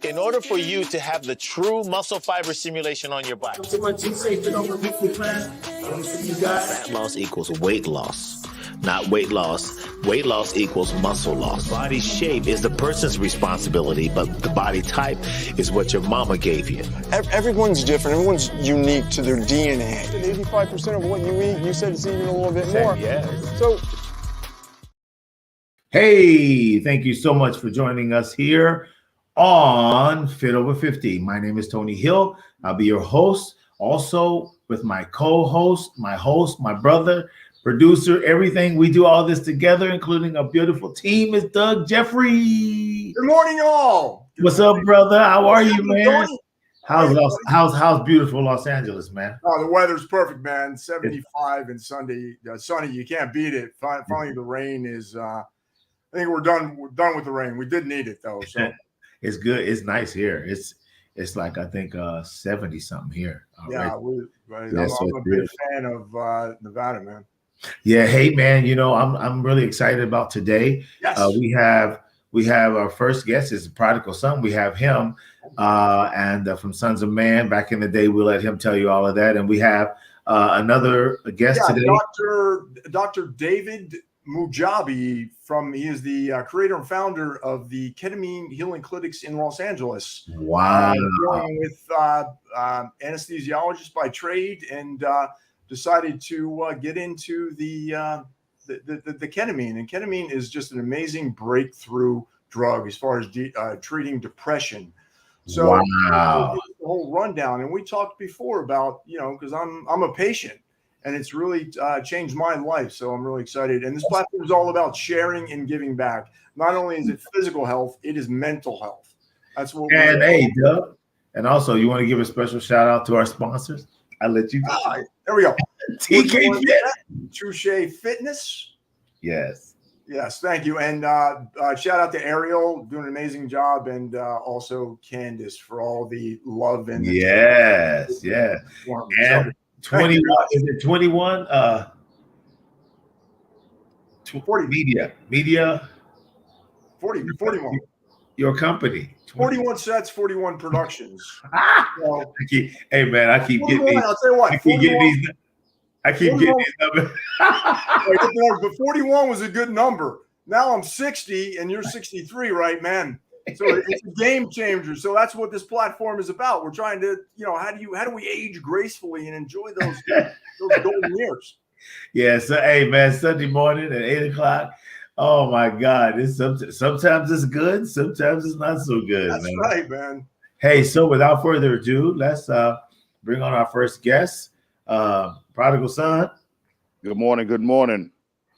in order for you to have the true muscle fiber stimulation on your body. Fat loss equals weight loss, not weight loss. Weight loss equals muscle loss. Body shape is the person's responsibility, but the body type is what your mama gave you. Everyone's different. Everyone's unique to their DNA. 85% of what you eat, you said it's even a little bit more. Yeah. So, hey, thank you so much for joining us here on Fit Over 50. My name is Tony Hill. I'll be your host, also with my co-host, my brother, producer, everything. We do all this together, including a beautiful team, is Doug Jeffrey. good morning, all. What's up, brother? How are you, man? How's beautiful Los Angeles, man? Oh, the weather's perfect, man. 75 and sunny. You can't beat it. Finally, the rain is. I think we're done. We're done with the rain. We did need it though. So it's good. It's nice here. It's like I think 70 something here. Yeah, right? I'm a big fan of Nevada, man. Yeah, hey man, I'm really excited about today. Yes. We have our first guest is Prodigal Sunn. We have him and from Sons of Man. Back in the day, we'll let him tell you all of that. And we have another guest today, Dr. David Mahjoubi he is the creator and founder of the Ketamine Healing Clinics in Los Angeles. Wow. Dealing with anesthesiologist by trade and decided to get into the ketamine. And ketamine is just an amazing breakthrough drug as far as treating depression. So wow. The whole rundown. And we talked before about, because I'm a patient. And it's really changed my life. So I'm really excited. And this platform is all about sharing and giving back. Not only is it physical health, it is mental health. That's what and hey, Doug. And also, you want to give a special shout out to our sponsors? I'll let you go. There we go. TK Touche Fitness. Yes. Yes, thank you. And shout out to Ariel, doing an amazing job. And also Candace for all the love and yes. And 21, is it 21? 40 media 41. Your company. 41 sets, 41 productions. So, hey man, I keep getting these. I'll tell you what, I keep getting these numbers. But 41 was a good number. Now I'm 60 and you're 63, right, man? So it's a game changer. So that's what this platform is about. We're trying to, how do we age gracefully and enjoy those golden years? Yeah. So hey, man, Sunday morning at 8:00. Oh my God! Sometimes it's good, sometimes it's not so good. That's man. Right, man. Hey, so without further ado, let's bring on our first guest, Prodigal Sunn. Good morning.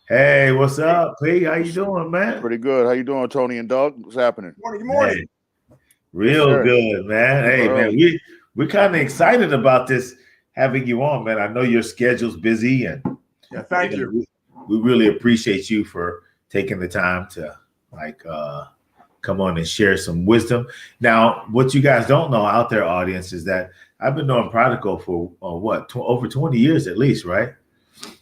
Hey, what's up, P? How you doing, man? Pretty good. How you doing, Tony and Doug? What's happening? Good morning. Hey, real good, man. Hey, man, we're kind of excited about this, having you on, man. I know your schedule's busy, and thank you. We really appreciate you for taking the time to come on and share some wisdom. Now, what you guys don't know out there, audience, is that I've been knowing Prodigal for over 20 years at least, right?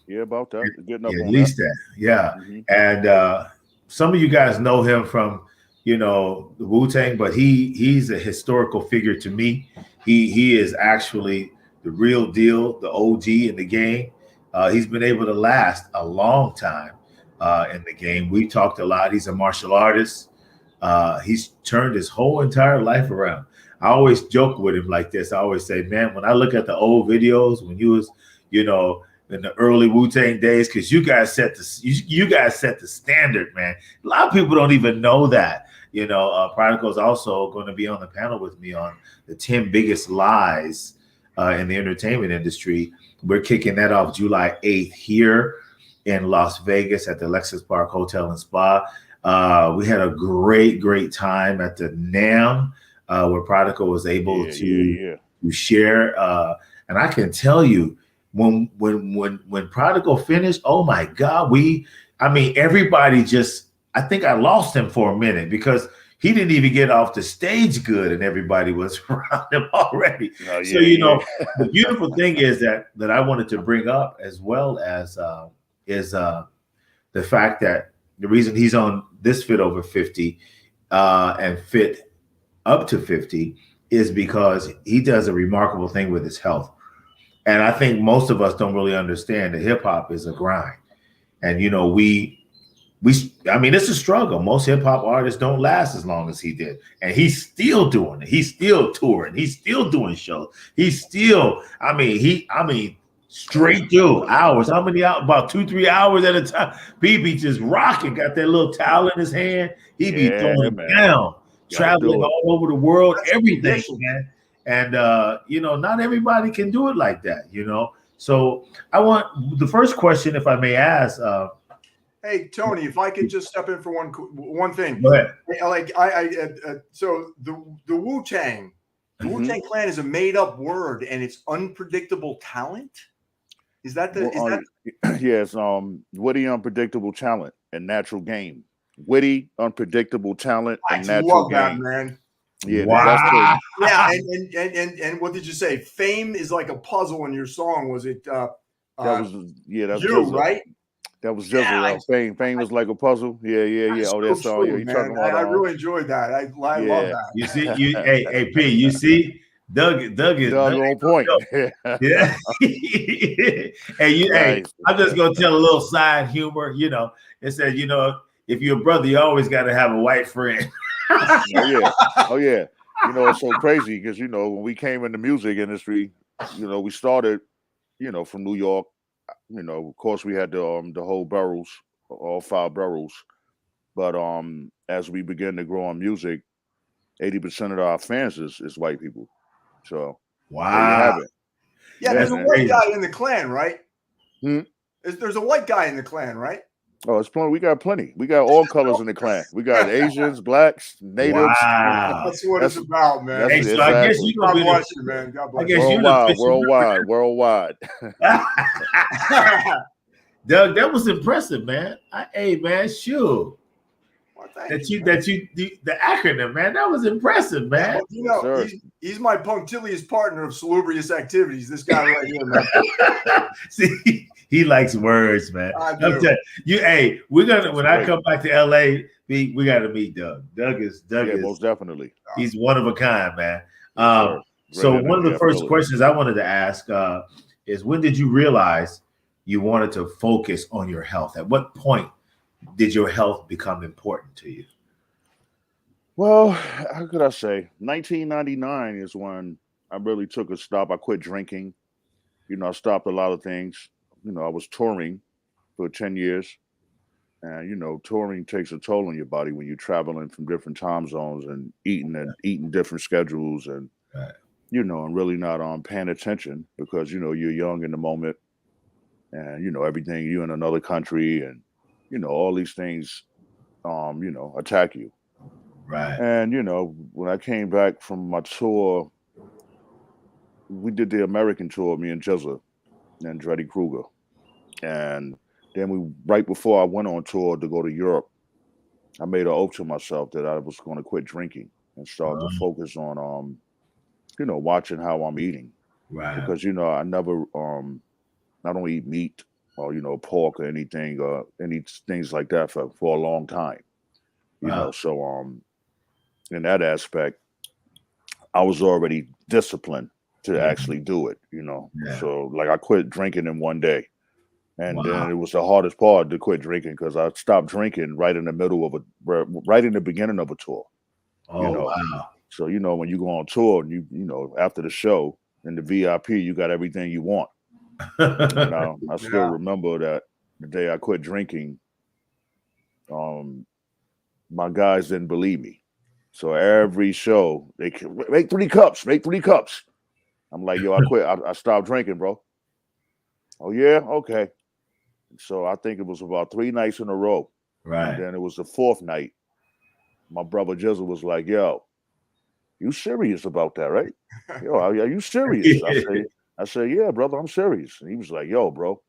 Yeah, about that. Getting up at least that. Yeah. Mm-hmm. And some of you guys know him from, the Wu-Tang, but he's a historical figure to me. He is actually the real deal, the OG in the game. He's been able to last a long time in the game. We talked a lot. He's a martial artist. He's turned his whole entire life around. I always joke with him like this. I always say, man, when I look at the old videos when you was, in the early Wu-Tang days, because you guys set the standard, man. A lot of people don't even know that. Prodigal is also going to be on the panel with me on the 10 biggest lies in the entertainment industry. We're kicking that off July 8th here in Las Vegas at the Lexus Park Hotel and Spa. We had a great time at the NAMM where Prodigal was able to share. And I can tell you, when Prodigal finished, oh my God, everybody I think I lost him for a minute because he didn't even get off the stage good and everybody was around him already. The beautiful thing is that I wanted to bring up as well as is the fact that the reason he's on this Fit Over 50 and Fit up to 50 is because he does a remarkable thing with his health. And I think most of us don't really understand that hip hop is a grind. And, you know, I mean, it's a struggle. Most hip hop artists don't last as long as he did. And he's still doing it. He's still touring. He's still doing shows. He's still, straight through hours. How many hours? About 2-3 hours at a time. BB just rocking, got that little towel in his hand. He be throwing down, traveling all over the world, everything, man. And, you know, not everybody can do it like that, you know. So I want the first question, if I may ask. Hey, Tony, if I could just step in for one thing. Go ahead. Like so the Wu-Tang, the Wu-Tang Clan is a made-up word, and it's unpredictable talent. Is that Yes, witty, unpredictable talent and natural game. Witty, unpredictable talent and natural game. That, man. Yeah, wow. Yeah, and what did you say? Fame is like a puzzle in your song. Was it? That was right? That was just Fame was like a puzzle. Yeah. Oh, that's all. Yeah, you talking about? I really enjoyed that. I love that. You see, hey, P, you see, Doug is on point. Yeah. Hey, I'm just gonna tell a little side humor. You know, it says, you know, if you're a brother, you always got to have a white friend. Oh yeah. You know, it's so crazy because, you know, when we came in the music industry, you know, we started, you know, from New York. You know, of course, we had the whole boroughs, all 5 boroughs. But as we begin to grow on music, 80% of our fans is white people. So wow, there you have it. Yeah, there's a white guy in the clan, right? There's a white guy in the clan, right? Oh, it's plenty. We got plenty. We got all colors in the clan. We got Asians, blacks, natives. Wow. That's what it's about, man. Hey, so I guess you God bless you, man. God bless you. Worldwide. Doug, that was impressive, man. Hey, man, sure. Well, the acronym, man, that was impressive, man. Well, you know, he's my punctilious partner of salubrious activities. This guy right here, man. See, he likes words, man. Hey, we're gonna when I come back to LA, we gotta meet Doug. Doug is most definitely. He's one of a kind, man. So one of the first questions I wanted to ask is, when did you realize you wanted to focus on your health? At what point did your health become important to you? Well, how could I say? 1999 is when I really took a stop. I quit drinking. You know, I stopped a lot of things. You know, I was touring for 10 years. And, you know, touring takes a toll on your body when you're traveling from different time zones and eating different schedules and, you know, and really not paying attention because, you know, you're young in the moment and, you know, everything, you in another country and, you know, all these things, you know, attack you. Right. And, you know, when I came back from my tour, we did the American tour, me and Jezza and Dreddy Kruger. And then right before I went on tour to go to Europe, I made an oath to myself that I was going to quit drinking and start to focus on, you know, watching how I'm eating. Right. Because, you know, I never, I don't eat meat or, you know, pork or anything, any things like that for a long time. You know, so in that aspect, I was already disciplined to actually do it, you know. Yeah. So like I quit drinking in one day. And then it was the hardest part to quit drinking because I stopped drinking right in the beginning of a tour. Oh, you know? wow. So, you know, when you go on tour and you know, after the show in the VIP, you got everything you want. I still remember that the day I quit drinking, my guys didn't believe me. So every show, they make 3 cups. I'm like, yo, I quit. I stopped drinking, bro. Oh, yeah? Okay. So I think it was about 3 nights in a row. Right. And then it was the 4th night. My brother Jizzle was like, yo, you serious about that, right? Yo, are you serious? I said, yeah, brother, I'm serious. And he was like, yo, bro,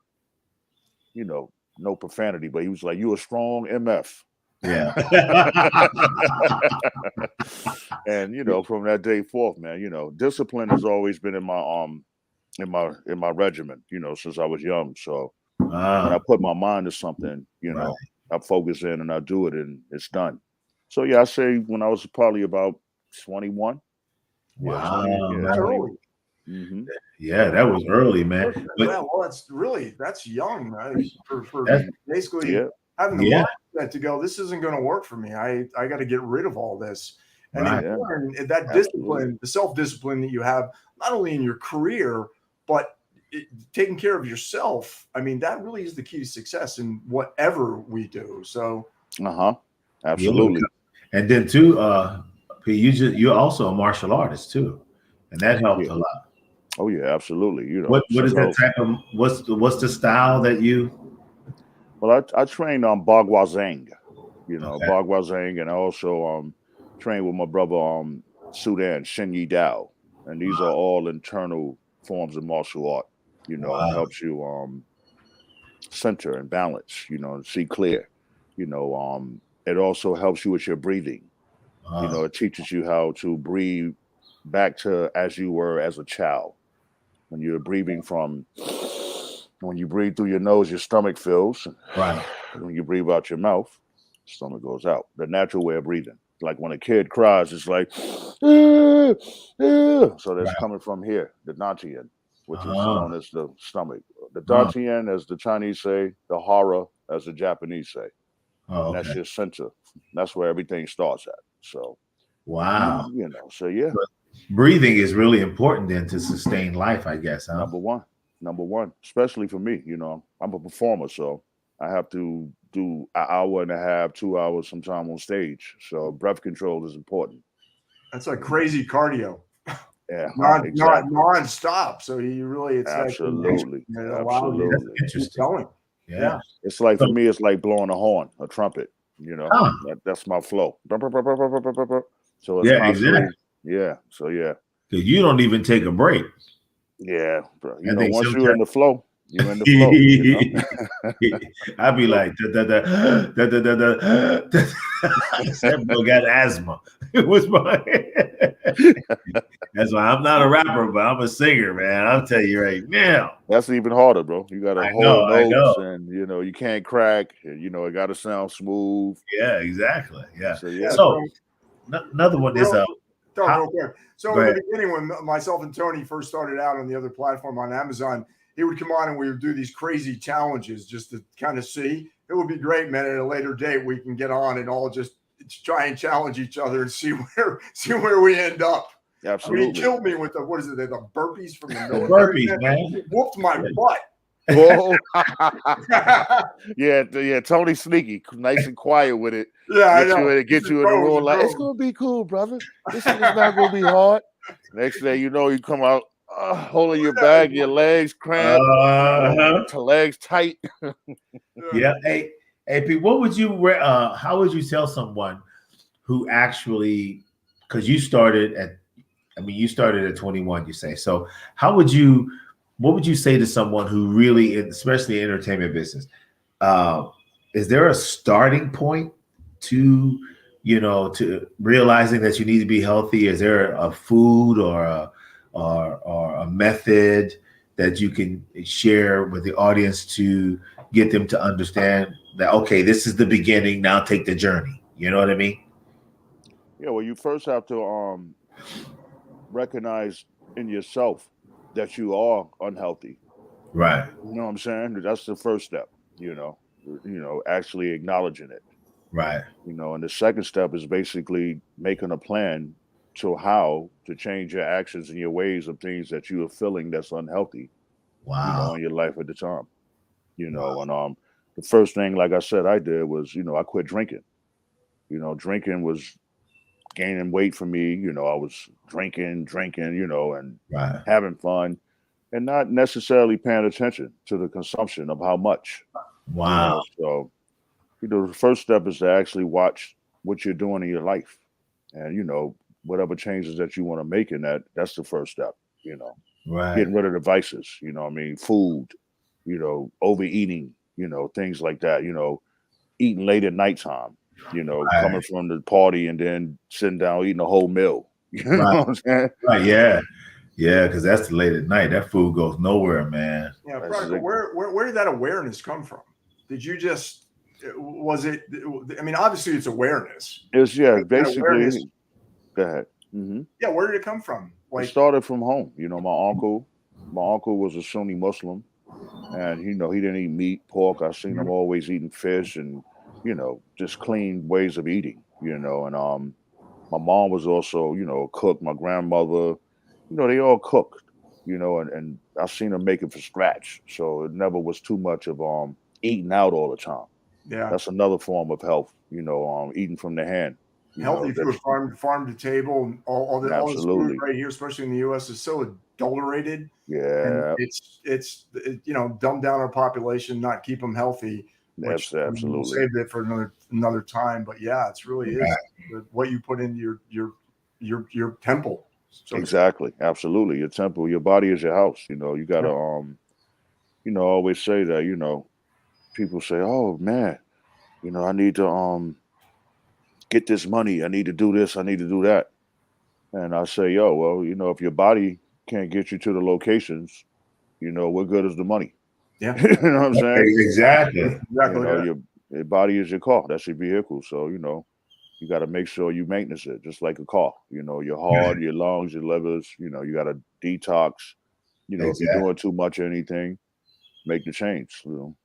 you know, no profanity, but he was like, you a strong MF. Yeah. And, you know, from that day forth, man, you know, discipline has always been in my regimen, you know, since I was young. So when I put my mind to something, you know, I focus in and I do it and it's done. So yeah, I say when I was probably about 21. Wow, Yeah, man. 20. early. Mm-hmm. Yeah, that was early, man. But Yeah, well, that's young, right? For that's, basically Yeah. having the yeah, mindset to go, this isn't going to work for me. I got to get rid of all this. And in right. Yeah. turn, that Absolutely. discipline, the self-discipline that you have, not only in your career, but taking care of yourself. I mean, that really is the key to success in whatever we do. So, Yeah, Absolutely. and then too, you're also a martial artist too, and that helped Yeah. a lot. Oh yeah, absolutely. You know, What is that so type of what's the style that you? well, I trained on Bagua Zhang, Okay. Bagua Zhang, and I also trained with my brother Sudan Shen Yi Dao, and these are all internal forms of martial art. It Wow. helps you center and balance, and see clear. It also helps you with your breathing. It teaches you how to breathe back to as you were as a child. When you're breathing when you breathe through your nose, your stomach fills. Right. When you breathe out your mouth, stomach goes out. The natural way of breathing. Like when a kid cries, it's like, "Ah, ah." So that's Right. coming from here, the dantian, which is Uh-huh. known as the stomach. The dantian, as the Chinese say, the hara, as the Japanese say. Oh, And that's okay. your center. That's where everything starts at. So, Wow. so yeah. But breathing is really important then to sustain life, I guess, huh? Number one, especially for me. I'm a performer, so I have to do an hour and a half, 2 hours sometime on stage. So breath control is important. that's like crazy cardio. Yeah, Not exactly. non-stop. So you really, it's that Absolutely. connection that allows you to That's Absolutely. keep interesting. going. Yeah. It's like, So, for me, it's like blowing a horn, a trumpet. huh. That's my flow. So it's Yeah, constantly, exactly. yeah. So yeah. Because you don't even take a break. Yeah, bro. I think Once sometimes you're in the flow, you're in the flow. I'd be like, da, da, da, da, da, da, da, da. That boy got asthma. It was my. That's why I'm not a rapper, but I'm a singer, man. I'll tell you right now. That's even harder, bro. You got to I hold know. notes, and you can't crack. And, it got to sound smooth. Yeah, exactly. Yeah. So yeah. So another one is Real quick. So Go in ahead. the beginning, when myself and Tony first started out on the other platform on Amazon, he would come on and we would do these crazy challenges just to kind of see. It would be great, man. At a later date, we can get on and all just try and challenge each other and see where we end up. Absolutely. I mean, he killed me with the burpees from the The military. burpees, man. He whooped my butt. Whoa. yeah. Tony's sneaky, nice and quiet with it. Yeah, I know. Get you in the room like, it's gonna be cool, brother. This is not gonna be hard. Next day, you come out holding your bag, your legs cramped, legs tight. Yeah. Hey, Pete, what would you how would you tell someone who actually, because you started at 21, you say. So what would you say to someone who really, especially in entertainment business, is there a starting point to realizing that you need to be healthy? Is there a food or a method that you can share with the audience to get them to understand that, okay, this is the beginning, now take the journey? You know what I mean? Yeah, well, you first have to recognize in yourself that you are unhealthy. Right. You know what I'm saying? That's the first step, actually acknowledging it. Right. And the second step is basically making a plan to how to change your actions and your ways of things that you are feeling that's unhealthy, Wow. in your life at the time. And the first thing, like I said, I did was, I quit drinking. Drinking was gaining weight for me. I was drinking, and Right. having fun and not necessarily paying attention to the consumption of how much. Wow. So, the first step is to actually watch what you're doing in your life and, whatever changes that you want to make in that's the first step, Right. getting rid of the vices, food, overeating, things like that, eating late at nighttime, Right. coming from the party and then sitting down, eating a whole meal. You know what I'm saying? Right. Yeah. Yeah. Because that's late at night. That food goes nowhere, man. Yeah, Prodigal, where did that awareness come from? Did you just was it? I mean, obviously, it's awareness. It's basically. Go ahead. Mm-hmm. Yeah, where did it come from? It started from home. You know, my uncle was a Sunni Muslim, and he didn't eat meat, pork. I seen him always eating fish and just clean ways of eating. And my mom was also a cook. My grandmother, they all cooked. And I seen them make it from scratch, so it never was too much of eating out all the time. Yeah, That's another form of health. Eating from the hand. healthy food, farm to table, and all this food Absolutely. right here, especially in the U.S., is so adulterated. And Yeah, it's dumb down our population, not keep them healthy. Which that's absolutely. we'll save it for another time. But yeah, it's really is what you put into your temple. So Exactly. Absolutely. Your temple, your body is your house. You gotta always say that, people say, oh man, I need to get this money, I need to do this, I need to do that. And I say, yo, well, if your body can't get you to the locations, what good is the money? Yeah. You know what I'm saying? Exactly. Your body is your car. That's your vehicle. So, you got to make sure you maintenance it just like a car. Your heart, your lungs, your livers, you got to detox. If you're doing too much of anything, make the change.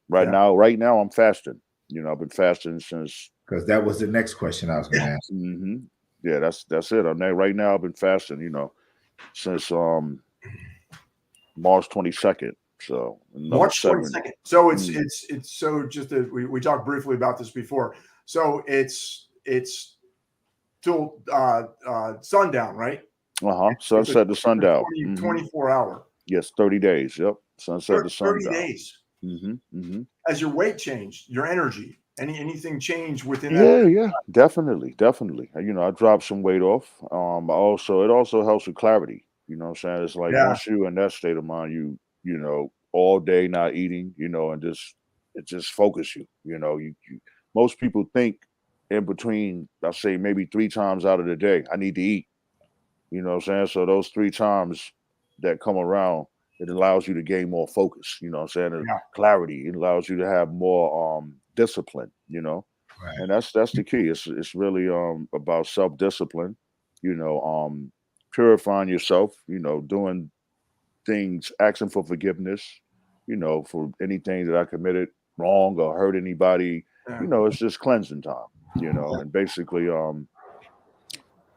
Right now I'm fasting. I've been fasting since, because that was the next question I was going to ask. Mm-hmm. Yeah, that's it. Right now I've been fasting, since March 22nd. So March 22nd. So it's so just that we talked briefly about this before. So it's till sundown, right? Sunset to sundown. 24 hour. Yes, 30 days. Yep. Sunset to sundown. 30 days. Mm-hmm. Has your weight changed? Your energy? Anything change within that? Yeah, definitely. I dropped some weight off. It also helps with clarity. You know what I'm saying? It's like once you're in that state of mind, you all day not eating, and it just focus you. You most people think in between, I say maybe 3 times out of the day, I need to eat. You know what I'm saying? So those 3 times that come around, it allows you to gain more focus. You know what I'm saying? Clarity. It allows you to have more discipline, Right. And that's the key. It's really about self-discipline, purifying yourself, doing things, asking for forgiveness, for anything that I committed wrong or hurt anybody. It's just cleansing time, and basically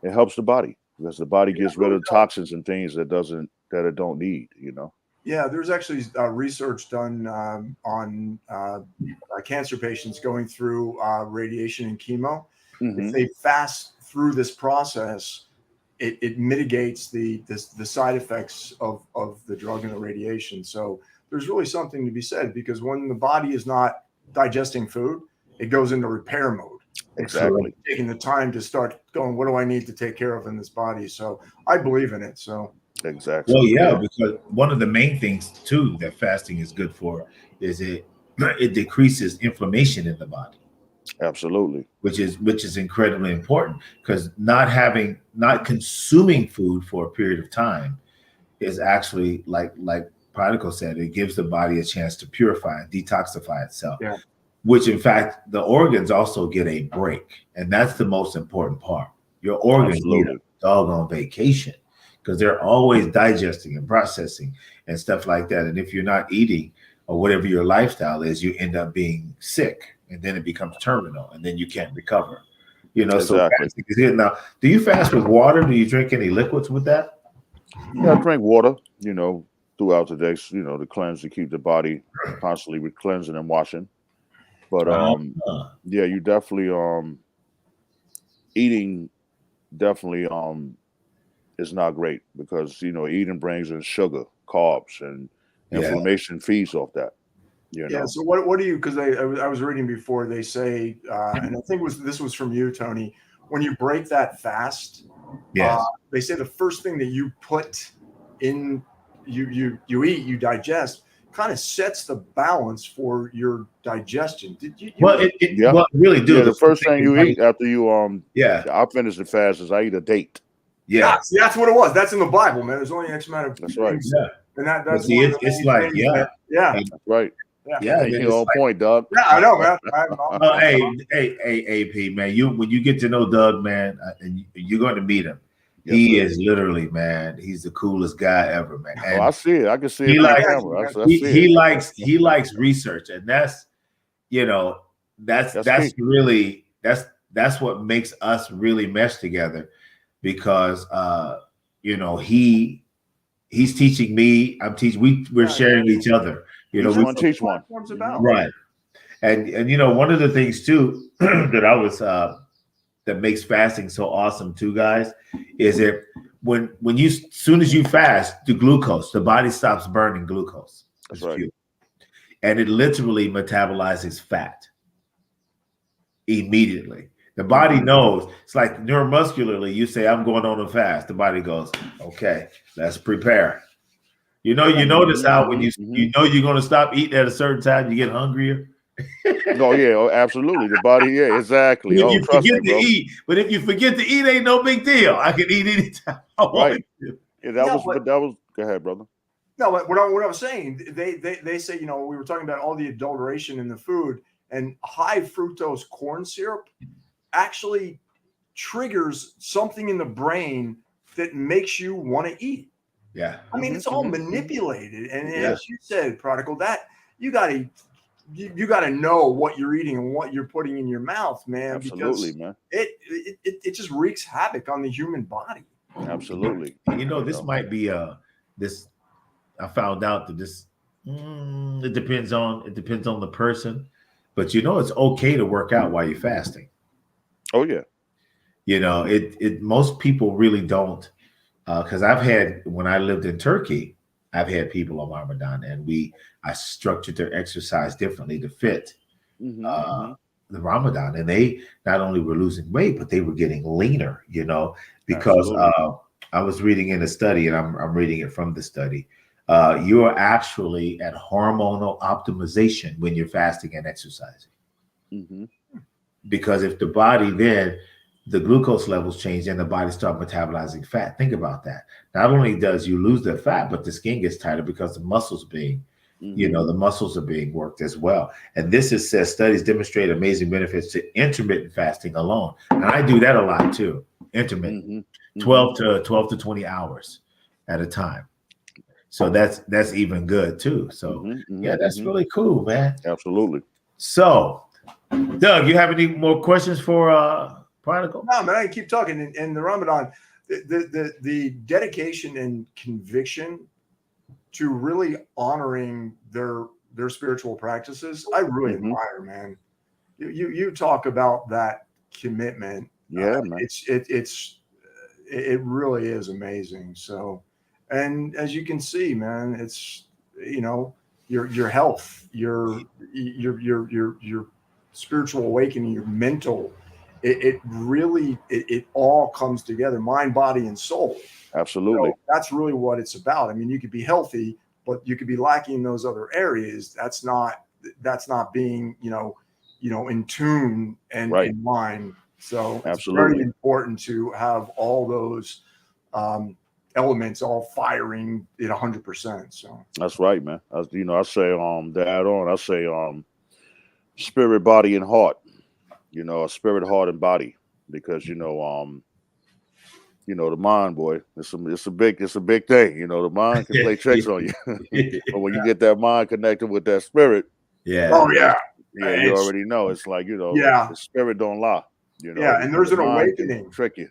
it helps the body because the body gets rid of toxins and things that it don't need, Yeah, there's actually research done on cancer patients going through radiation and chemo. If they fast through this process, it mitigates the side effects of the drug and the radiation. So there's really something to be said, because when the body is not digesting food, it goes into repair mode. Exactly. Taking the time to start going, what do I need to take care of in this body? So I believe in it. So exactly. Well, yeah, because one of the main things too that fasting is good for is it decreases inflammation in the body. Absolutely. Which is incredibly important, because not consuming food for a period of time is actually like Prodigal said, it gives the body a chance to purify and detoxify itself. Yeah. Which in fact the organs also get a break, and that's the most important part. Your organs need a doggone vacation, because they're always digesting and processing and stuff like that. And if you're not eating, or whatever your lifestyle is, you end up being sick, and then it becomes terminal, and then you can't recover. Exactly. So fasting is it. Now, do you fast with water? Do you drink any liquids with that? Yeah, I drink water, throughout the day, to cleanse, to keep the body constantly cleansing and washing. But yeah, you definitely eating definitely is not great, because eating brings in sugar, carbs, and inflammation feeds off that. Yeah. So what do you? Because I was reading before, they say, and I think this was from you, Tony. When you break that fast, they say the first thing that you put in, you eat, you digest, kind of sets the balance for your digestion. Did you? Well, it really do. Yeah, the first thing you eat after you I finish the fast is I eat a date. Yeah, see, that's what it was. That's in the Bible, man. There's only X amount of That's right. Yeah. And that's it's like That's right. Yeah, you're on point, Doug. Yeah, I know, man. Hey, AP, man. When you get to know Doug, man, and you're going to meet him, He is literally, man. He's the coolest guy ever, man. And I see it. I can see it. He likes research, and that's that's what makes us really mesh together, because he's teaching me, I'm teaching. We're sharing each other. We want to teach one, right? And one of the things too that I was that makes fasting so awesome too, guys, is that when you, as soon as you fast, the body stops burning glucose. That's right. Fuel. And it literally metabolizes fat immediately. The body knows. It's like neuromuscularly, you say, I'm going on a fast. The body goes, okay, let's prepare. You notice how when you're going to stop eating at a certain time, you get hungrier. Absolutely. The body, exactly. If you forget to eat, but if you forget to eat, ain't no big deal. I can eat anytime I want to. Yeah, that was. Go ahead, brother. No, but what I was saying, they say, we were talking about all the adulteration in the food, and high fructose corn syrup actually triggers something in the brain that makes you want to eat. Yeah. I mean, it's all manipulated. And as you said, Prodigal, that you got to know what you're eating and what you're putting in your mouth, man. Absolutely, because man. It just wreaks havoc on the human body. Absolutely. This might be this. I found out that this it depends on the person, but it's okay to work out while you're fasting. Oh yeah. Most people really don't, because when I lived in Turkey, I've had people on Ramadan, and I structured their exercise differently to fit the Ramadan, and they not only were losing weight, but they were getting leaner. Because I was reading in a study, and I'm reading it from the study. You are actually at hormonal optimization when you're fasting and exercising. Because if the body, then the glucose levels change and the body start metabolizing fat. Think about that. Not only does you lose the fat, but the skin gets tighter because the muscles the muscles are being worked as well. And this says studies demonstrate amazing benefits to intermittent fasting alone. And I do that a lot too. Intermittent, 12 to 20 hours at a time. So that's even good too. So that's really cool, man. Absolutely. So, Doug, you have any more questions for Prodigal? No, man, I can keep talking. In the Ramadan, the dedication and conviction to really honoring their spiritual practices, I really admire, man. You talk about that commitment. Yeah, man. It really is amazing. So, and as you can see, man, it's your health, your spiritual awakening, your mental, it really all comes together, mind, body, and soul. Absolutely. So that's really what it's about. I mean, you could be healthy, but you could be lacking in those other areas. That's not being, in tune and in line. So it's very important to have all those elements all firing at 100%. So that's right, man. I say to add on, I say spirit, body, and heart. Spirit, heart, and body, because the mind, boy, it's a big thing. The mind can play tricks on you, but when you get that mind connected with that spirit, you already know. It's like the spirit don't lie. And there's an awakening. Trick you.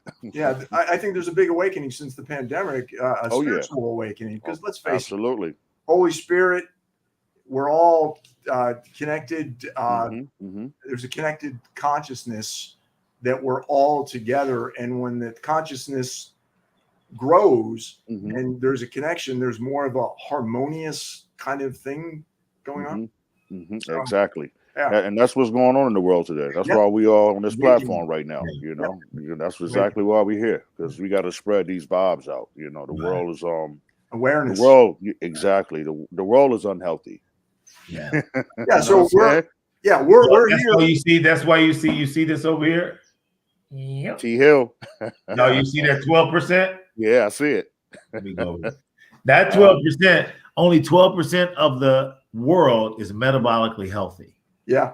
I think there's a big awakening since the pandemic, a spiritual awakening. Because let's face it, Holy Spirit, we're all connected. There's a connected consciousness that we're all together, and when the consciousness grows and there's a connection, there's more of a harmonious kind of thing going on. Exactly. And that's what's going on in the world today. That's why we are on this platform right now. That's exactly why we're here, because we got to spread these vibes out. The world is awareness. The world, exactly. The world is unhealthy. Yeah. So we're here. That's why you see this over here. Yep. T Hill. No, you see that 12%? Yeah, I see it. Let me go. That 12%, only 12% of the world is metabolically healthy. Yeah.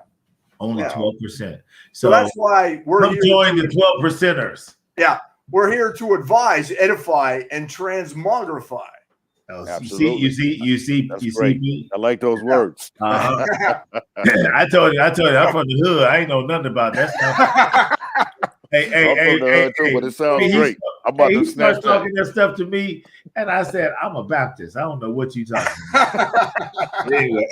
Only 12%. So that's why we're here. Join the 12%ers. Yeah. We're here to advise, edify, and transmogrify. Oh, Absolutely. you see me. I like those words. I told you, I'm from the hood. I ain't know nothing about that stuff. Hey, but it sounds great. I'm about he to snatch started talking that stuff to me, and I said, I'm a Baptist. I don't know what you talking about. Anyway.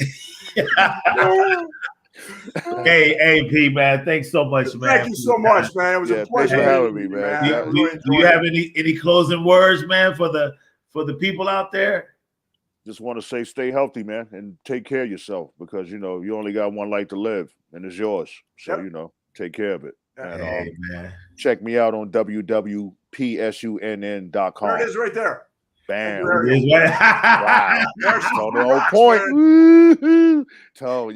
Hey, P, man, thanks so much, man. Thank you so much, man. It was a pleasure for having me, man. Do you have any closing words, man, for the people out there? Just want to say, stay healthy, man, and take care of yourself, because you only got one life to live, and it's yours. So take care of it. And man, check me out on www.psunn.com. There it is, right there. Bam. Wow. That's on the whole point. Dog,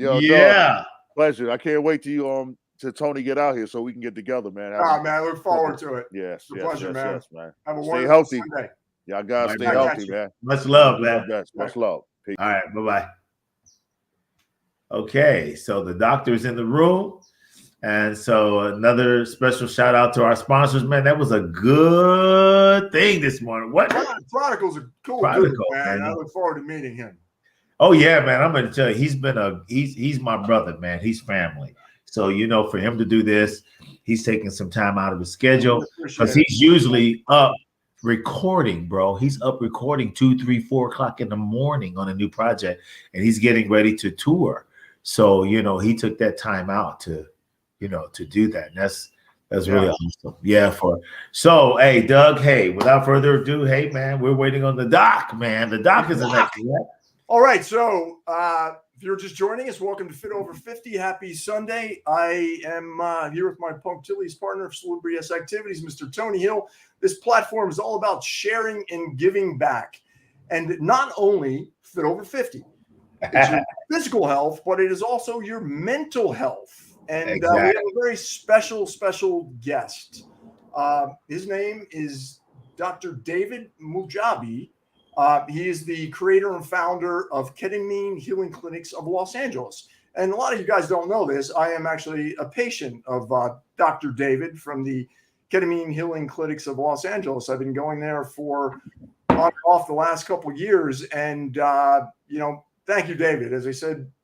pleasure. I can't wait to Tony get out here so we can get together, man. Man, I look forward to it. Yes, pleasure, man. Yes, man. Have a stay healthy. Sunday. Y'all guys stay healthy, man. Much love, man. Much love. Peace. All right, bye-bye. Okay, so the doctor's in the room. And so another special shout out to our sponsors, man. That was a good thing this morning. What? Prodigal's a cool dude, man. I look forward to meeting him. Oh yeah, man. I'm going to tell you, he's my brother, man. He's family. So, for him to do this, he's taking some time out of his schedule because he's usually up recording, bro. He's up recording 2, 3, 4 o'clock in the morning on a new project, and he's getting ready to tour. So, he took that time out to do that. And that's really awesome. Yeah. So, hey, Doug, hey, without further ado, hey, man, we're waiting on the doc, man. The doc is the next one. All right. So, if you're just joining us, welcome to Fit Over 50. Happy Sunday. I am here with my punctilious partner of salubrious activities, Mr. Tony Hill. This platform is all about sharing and giving back. And not only Fit Over 50, it's your physical health, but it is also your mental health. And we have a very special guest. His name is Dr. David Mahjoubi. He is the creator and founder of Ketamine Healing Clinics of Los Angeles. And a lot of you guys don't know this. I am actually a patient of Dr. David from the Ketamine Healing Clinics of Los Angeles. I've been going there for on and off the last couple of years. And, thank you, David. As I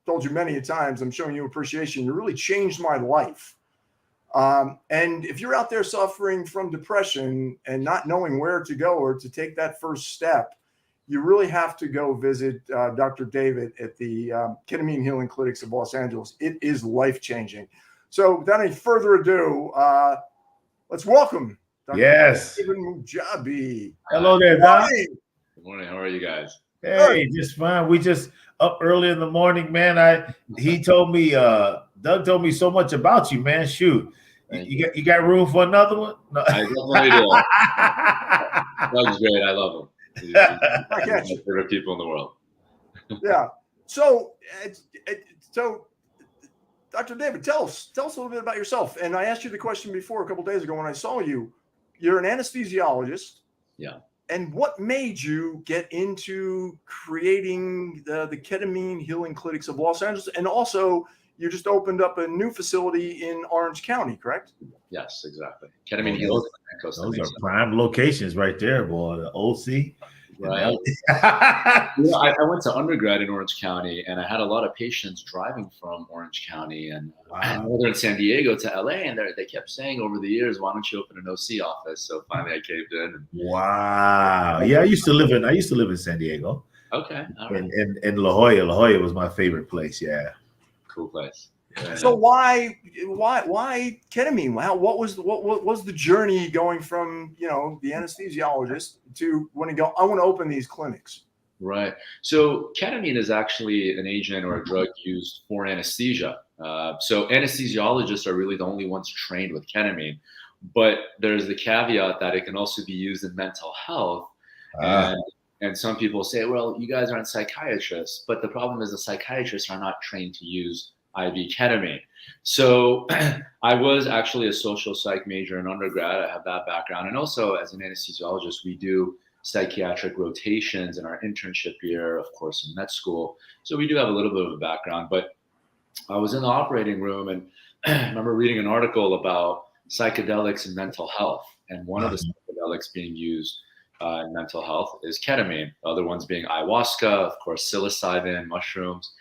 told you many times, I'm showing you appreciation. You really changed my life. And if you're out there suffering from depression and not knowing where to go or to take that first step, you really have to go visit Dr. David at the Ketamine Healing Clinics of Los Angeles. It is life-changing. So without any further ado, let's welcome Dr. David Mahjoubi. Hello there, Doc. Good morning. How are you guys? Hey, just fine. We just up early in the morning, man. He told me, Doug told me so much about you, man. Shoot, you got room for another one? No. I definitely do. Doug's great. I love him. He's one of my favorite people in the world. Yeah. So, Dr. David, tell us a little bit about yourself. And I asked you the question before a couple of days ago when I saw you. You're an anesthesiologist. Yeah. And what made you get into creating the Ketamine Healing Clinics of Los Angeles? And also, you just opened up a new facility in Orange County, correct? Yes, exactly. Ketamine Healing Clinics. Those are prime locations right there, boy. The OC. Right. I went to undergrad in Orange County, and I had a lot of patients driving from Orange County and northern San Diego to LA, and they kept saying over the years, "Why don't you open an OC office?" So finally, I caved in. Wow. Yeah, I used to live in San Diego. Okay. All right. In La Jolla. La Jolla was my favorite place. Yeah. Cool place. Yeah. So why ketamine? What was the journey going from the anesthesiologist to when you go, I want to open these clinics? Right. So ketamine is actually an agent or a drug used for anesthesia. So anesthesiologists are really the only ones trained with ketamine, but there's the caveat that it can also be used in mental health. And some people say, well, you guys aren't psychiatrists, but the problem is the psychiatrists are not trained to use IV ketamine. So I was actually a social psych major in undergrad. I have that background. And also as an anesthesiologist, we do psychiatric rotations in our internship year, of course, in med school. So we do have a little bit of a background, but I was in the operating room and I remember reading an article about psychedelics and mental health. And one of the psychedelics being used in mental health is ketamine. The other ones being ayahuasca, of course, psilocybin, mushrooms.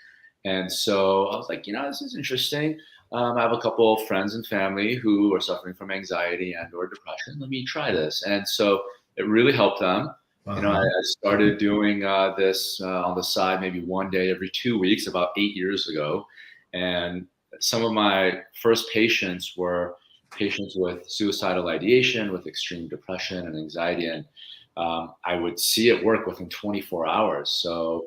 And so I was like, this is interesting. I have a couple of friends and family who are suffering from anxiety and or depression. Let me try this. And so it really helped them. I started doing this on the side, maybe one day every 2 weeks, about 8 years ago. And some of my first patients were patients with suicidal ideation, with extreme depression and anxiety. And I would see it work within 24 hours. So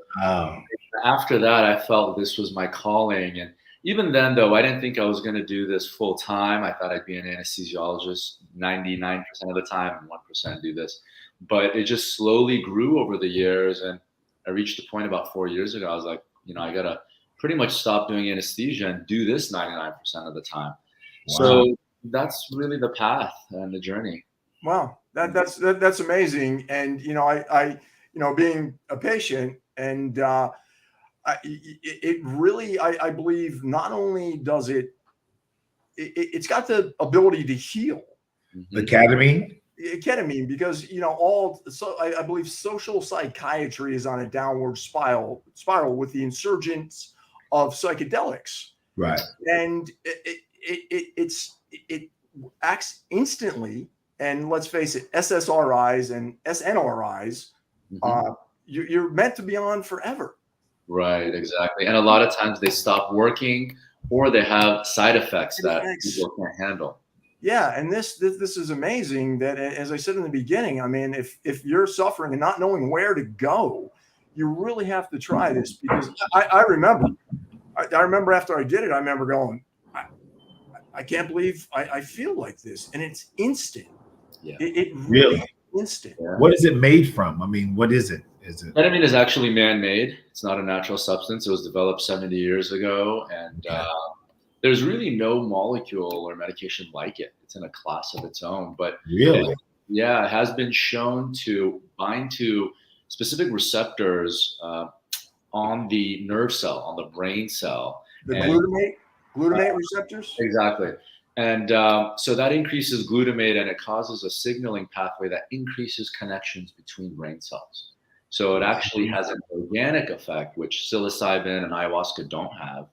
after that, I felt this was my calling. And even then, though, I didn't think I was going to do this full time. I thought I'd be an anesthesiologist 99% of the time and 1% do this. But it just slowly grew over the years. And I reached a point about 4 years ago. I was like, I got to pretty much stop doing anesthesia and do this 99% of the time. Wow. So that's really the path and the journey. Wow. That's amazing. And, I being a patient and it really, I believe not only does it's got the ability to heal. The ketamine? Ketamine, because I believe social psychiatry is on a downward spiral with the insurgence of psychedelics, right? And it acts instantly. And let's face it, SSRIs and SNRIs, you're meant to be on forever. Right, exactly. And a lot of times they stop working, or they have side effects that people can't handle. Yeah, and this is amazing that, as I said in the beginning, I mean, if you're suffering and not knowing where to go, you really have to try this, because I remember after I did it, I remember going, I can't believe I feel like this, and it's instant. Yeah, it really instant. Yeah. What is it made from? I mean, what is it? Ketamine is actually man-made. It's not a natural substance. It was developed 70 years ago, and there's really no molecule or medication like it. It's in a class of its own. But really, it has been shown to bind to specific receptors on the nerve cell, on the brain cell. The glutamate receptors? Exactly. And so that increases glutamate, and it causes a signaling pathway that increases connections between brain cells. So it actually has an organic effect, which psilocybin and ayahuasca don't have.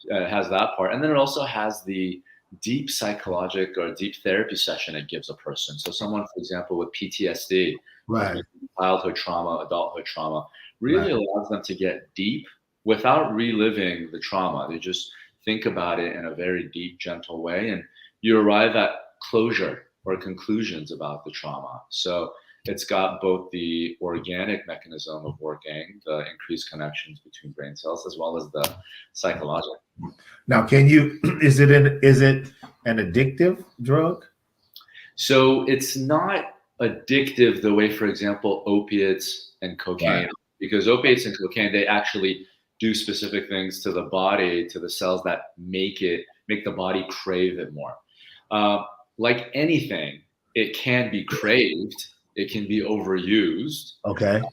It has that part. And then it also has the deep psychologic or deep therapy session it gives a person. So someone, for example, with PTSD, right, childhood trauma, adulthood trauma, really allows them to get deep without reliving the trauma. They just think about it in a very deep, gentle way, and you arrive at closure or conclusions about the trauma. So it's got both the organic mechanism of working, the increased connections between brain cells, as well as the psychological. Now, is it an addictive drug? So it's not addictive the way, for example, opiates and cocaine, because opiates and cocaine, they actually do specific things to the body, to the cells that make the body crave it more. Like anything, it can be craved. It can be overused. Okay.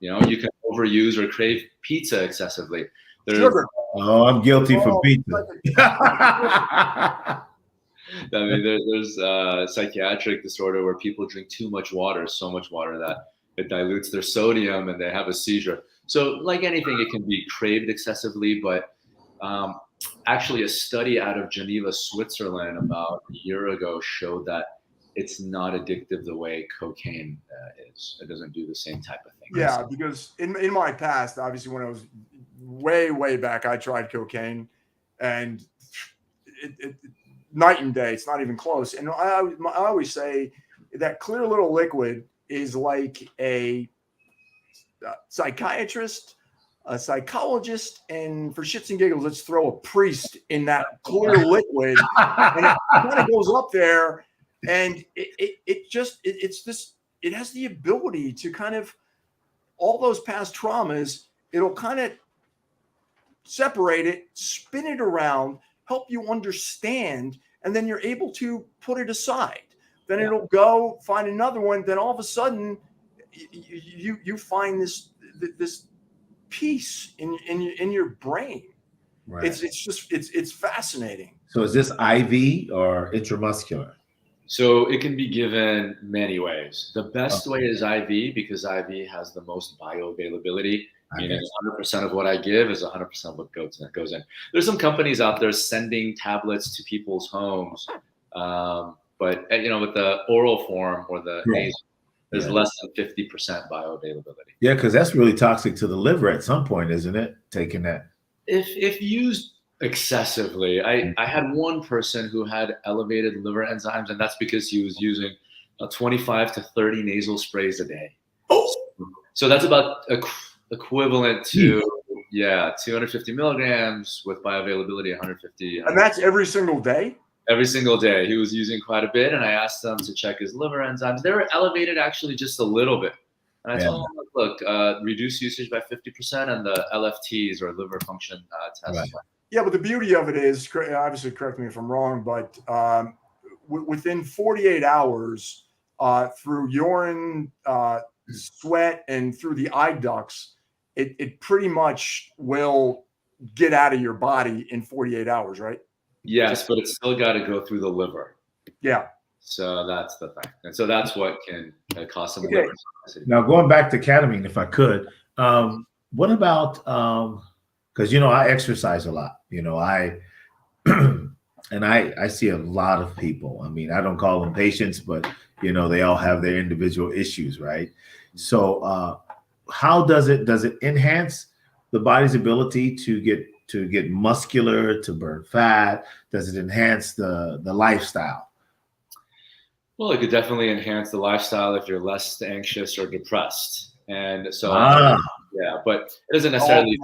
You can overuse or crave pizza excessively. I'm guilty for pizza. I mean, there's a psychiatric disorder where people drink too much water, so much water that it dilutes their sodium and they have a seizure. So like anything, it can be craved excessively, but actually a study out of Geneva, Switzerland about a year ago showed that it's not addictive the way cocaine is. It doesn't do the same type of thing. Yeah, because in my past, obviously when I was way back, I tried cocaine, and it night and day. It's not even close. And I always say that clear little liquid is like a psychiatrist, a psychologist, and for shits and giggles, let's throw a priest in that clear liquid, and it kind of goes up there. And it has the ability to kind of, all those past traumas, it'll kind of separate it, spin it around, help you understand, and then you're able to put it aside. Then it'll go find another one. Then all of a sudden, you find this peace in your brain. Right. It's fascinating. So is this IV or intramuscular? So it can be given many ways. The best way is IV because IV has the most bioavailability, meaning 100% of what I give is 100% of what goes in. There's some companies out there sending tablets to people's homes, but with the oral form or the nasal, there's less than 50% bioavailability. Yeah, because that's really toxic to the liver at some point, isn't it? Taking that. If used excessively, I had one person who had elevated liver enzymes, and that's because he was using 25 to 30 nasal sprays a day. So that's about equivalent to 250 milligrams with bioavailability 150. And that's every single day? Every single day. He was using quite a bit, and I asked them to check his liver enzymes. They were elevated actually just a little bit. And I told him, look, reduce usage by 50% and the LFTs or liver function tests. Right. Yeah, but the beauty of it is, obviously, correct me if I'm wrong, but within 48 hours, through urine, sweat, and through the eye ducts, it pretty much will get out of your body in 48 hours, right? Yes, but it's still got to go through the liver. Yeah. So that's the thing. And so that's what can cause some liver toxicity. Now, going back to ketamine, if I could, what about, because, I exercise a lot, I see a lot of people. I mean, I don't call them patients, but, they all have their individual issues, right? So how does it enhance the body's ability to get muscular, to burn fat? Does it enhance the lifestyle? Well, it could definitely enhance the lifestyle if you're less anxious or depressed. And so, but it doesn't necessarily,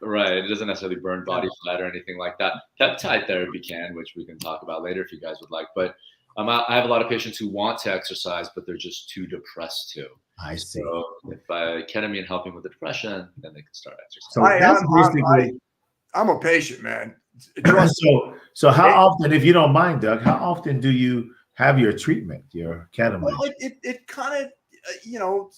it doesn't necessarily burn body fat or anything like that. Peptide therapy can, which we can talk about later if you guys would like. But I have a lot of patients who want to exercise, but they're just too depressed to. I see. So if ketamine helping with the depression, then they can start exercising. So I'm a patient, man. So how often, if you don't mind, Doug, how often do you have your treatment, your ketamine? Well, it kind of,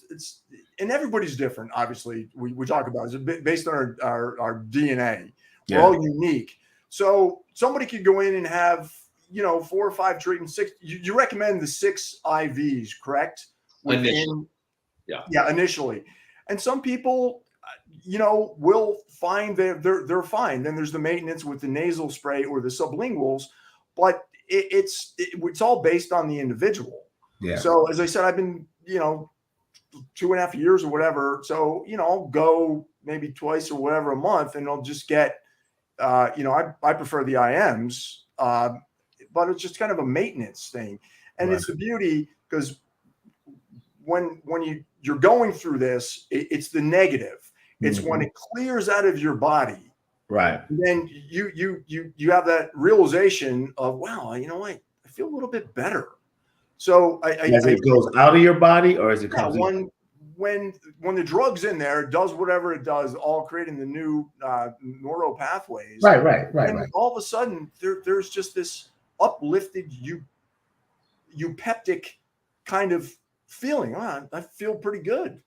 it's, and everybody's different. Obviously, we talk about it based on our DNA. We're all unique. So somebody could go in and have, 4 or 5 treatments. 6. You recommend the 6 IVs, correct? Initially. Initially. And some people, will find they're fine. Then there's the maintenance with the nasal spray or the sublinguals, but it's all based on the individual. Yeah. So as I said, I've been, 2.5 years or whatever. So, I'll go maybe twice or whatever a month, and I'll just get, I prefer the IMs, but it's just kind of a maintenance thing. And it's the beauty, because when you're going through this, it's the negative. It's when it clears out of your body. Right. And then you have that realization of, wow, I feel a little bit better. So as it goes out of your body, or as it comes in? When the drug's in there, it does whatever it does, all creating the new neural pathways. Right. And all of a sudden, there's just this uplifted, eupeptic kind of feeling. I feel pretty good.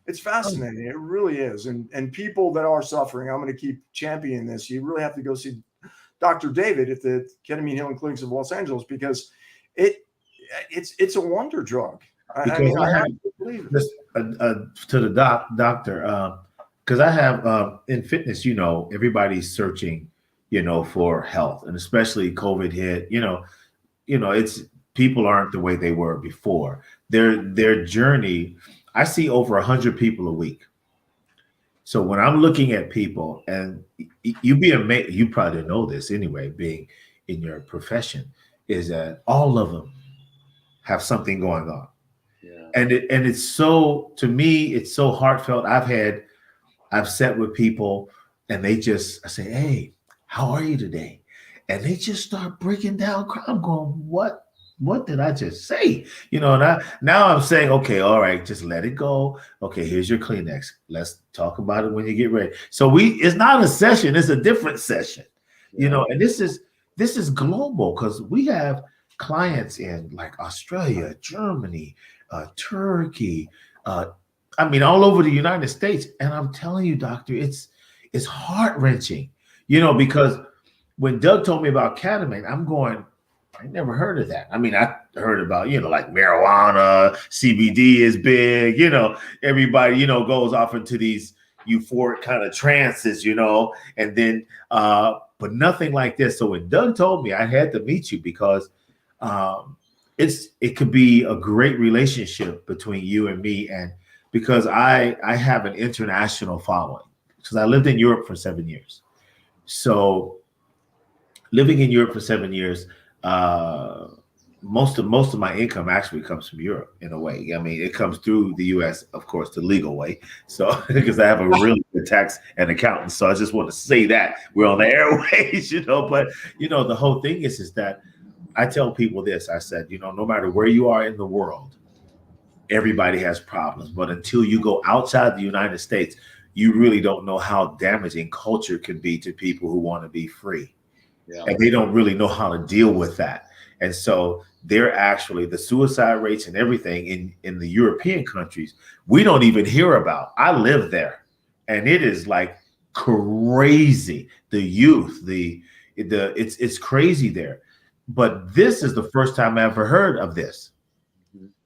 It's fascinating. It really is. And people that are suffering, I'm going to keep championing this. You really have to go see Dr. David at the Ketamine Healing Clinics of Los Angeles, because it's a wonder drug. I have to believe it. To the doctor, because I have in fitness, everybody's searching, for health, and especially COVID hit. It's people aren't the way they were before. Their journey. I see over 100 people a week. So when I'm looking at people, and you'd be amazed, you probably know this anyway, being in your profession, is that all of them have something going on. Yeah. And it's so, to me, it's so heartfelt. I've sat with people, and I say, hey, how are you today? And they just start breaking down. I'm going, what did I just say? And now I'm saying, okay, all right, just let it go. Okay, here's your Kleenex. Let's talk about it when you get ready. So it's not a session, it's a different session, and this is global, because we have clients in like Australia, Germany, Turkey, all over the United States. And I'm telling you, doctor, it's heart-wrenching, because when Doug told me about ketamine, I'm going, I never heard of that. I mean, I heard about, like marijuana, CBD is big, everybody, goes off into these euphoric kind of trances, and then, but nothing like this. So when Doug told me, I had to meet you because it could be a great relationship between you and me. And because I have an international following, because I lived in Europe for 7 years. So living in Europe for 7 years, most of my income actually comes from Europe in a way. I mean, it comes through the U.S., of course, the legal way. So because I have a really good tax and accountant, so I just want to say that we're on the airways, But the whole thing is that I tell people this. I said, no matter where you are in the world, everybody has problems. But until you go outside the United States, you really don't know how damaging culture can be to people who want to be free. Yeah. And they don't really know how to deal with that. And so they're actually the suicide rates and everything in the European countries, we don't even hear about. I live there and it is like crazy. The youth, it's crazy there. But this is the first time I ever heard of this.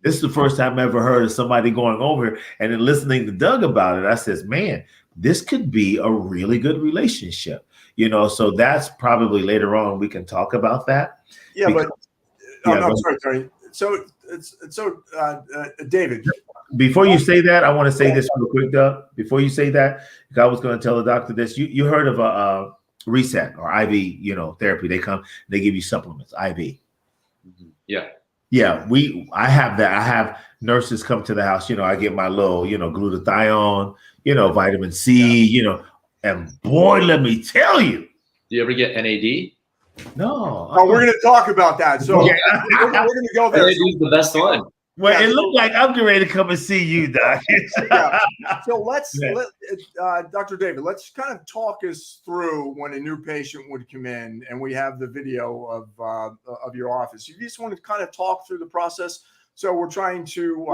This is the first time I ever heard of somebody going over and then listening to Doug about it. I says, man, this could be a really good relationship. So that's probably later on we can talk about that. Yeah, because, I'm sorry. So David, before you say that, I want to say this real quick, Doug. Before you say that, I was going to tell the doctor this. You heard of a reset or IV, therapy? They come, they give you supplements, IV. Mm-hmm. Yeah. Yeah, I have that. I have nurses come to the house. I get my little, glutathione, vitamin C, and boy, let me tell you. Do you ever get NAD? No. Oh, we're going to talk about that. So we're going to go there. NAD is the best one. Well, it looked like I'm getting ready to come and see you, Doc. Yeah. So let Dr. David, let's kind of talk us through when a new patient would come in, and we have the video of your office. You just want to kind of talk through the process. So we're trying to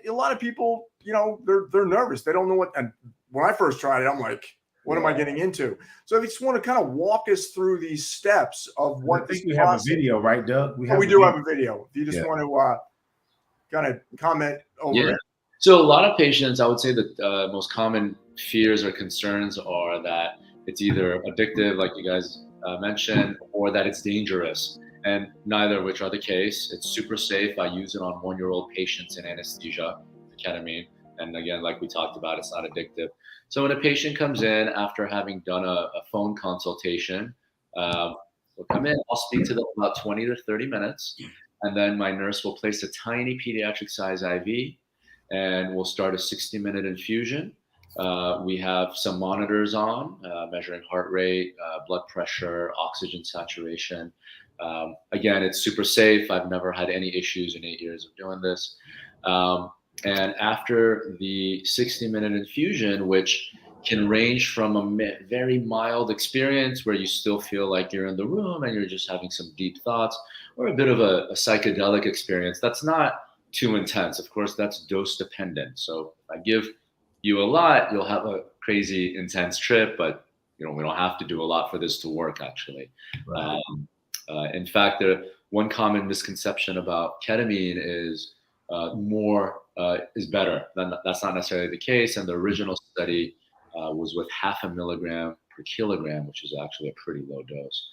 a lot of people, they're nervous. They don't know what. And when I first tried it, I'm like, what am I getting into? So I just want to kind of walk us through these steps of what. I think we have a video, right, Doug? We do have a video. If you just want to. Kind of comment over it. So a lot of patients, I would say the most common fears or concerns are that it's either addictive, like you guys mentioned, or that it's dangerous. And neither of which are the case. It's super safe. I use it on 1-year-old patients in anesthesia, ketamine. And again, like we talked about, it's not addictive. So when a patient comes in after having done a phone consultation, we'll come in, I'll speak to them about 20 to 30 minutes. And then my nurse will place a tiny pediatric size IV and we'll start a 60-minute infusion. We have some monitors on, measuring heart rate, blood pressure, oxygen saturation. Again, it's super safe. I've never had any issues in 8 years of doing this. And after the 60-minute infusion, which can range from a very mild experience where you still feel like you're in the room and you're just having some deep thoughts, or a bit of a psychedelic experience that's not too intense. Of course, that's dose dependent. So if I give you a lot, you'll have a crazy intense trip, but we don't have to do a lot for this to work, actually. Right. In fact, one common misconception about ketamine is more is better. That's not necessarily the case. And the original study was with 0.5 milligram per kilogram, which is actually a pretty low dose.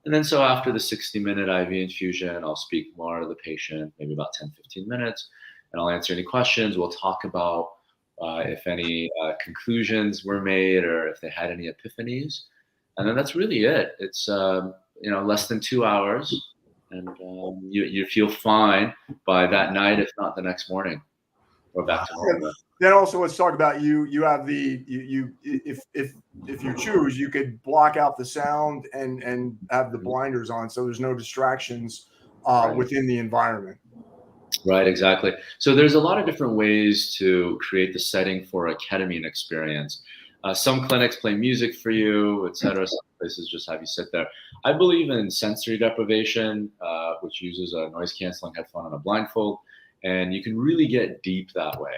And then so after the 60-minute IV infusion, I'll speak more to the patient, maybe about 10, 15 minutes, and I'll answer any questions. We'll talk about if any conclusions were made or if they had any epiphanies. And then that's really it. It's less than 2 hours, and you feel fine by that night, if not the next morning or back to normal. Then also let's talk about you have the if you choose, you could block out the sound and have the blinders on so there's no distractions within the environment. Right, exactly. So there's a lot of different ways to create the setting for a ketamine experience. Some clinics play music for you, etc. Some places just have you sit there. I believe in sensory deprivation, which uses a noise canceling headphone and a blindfold, and you can really get deep that way.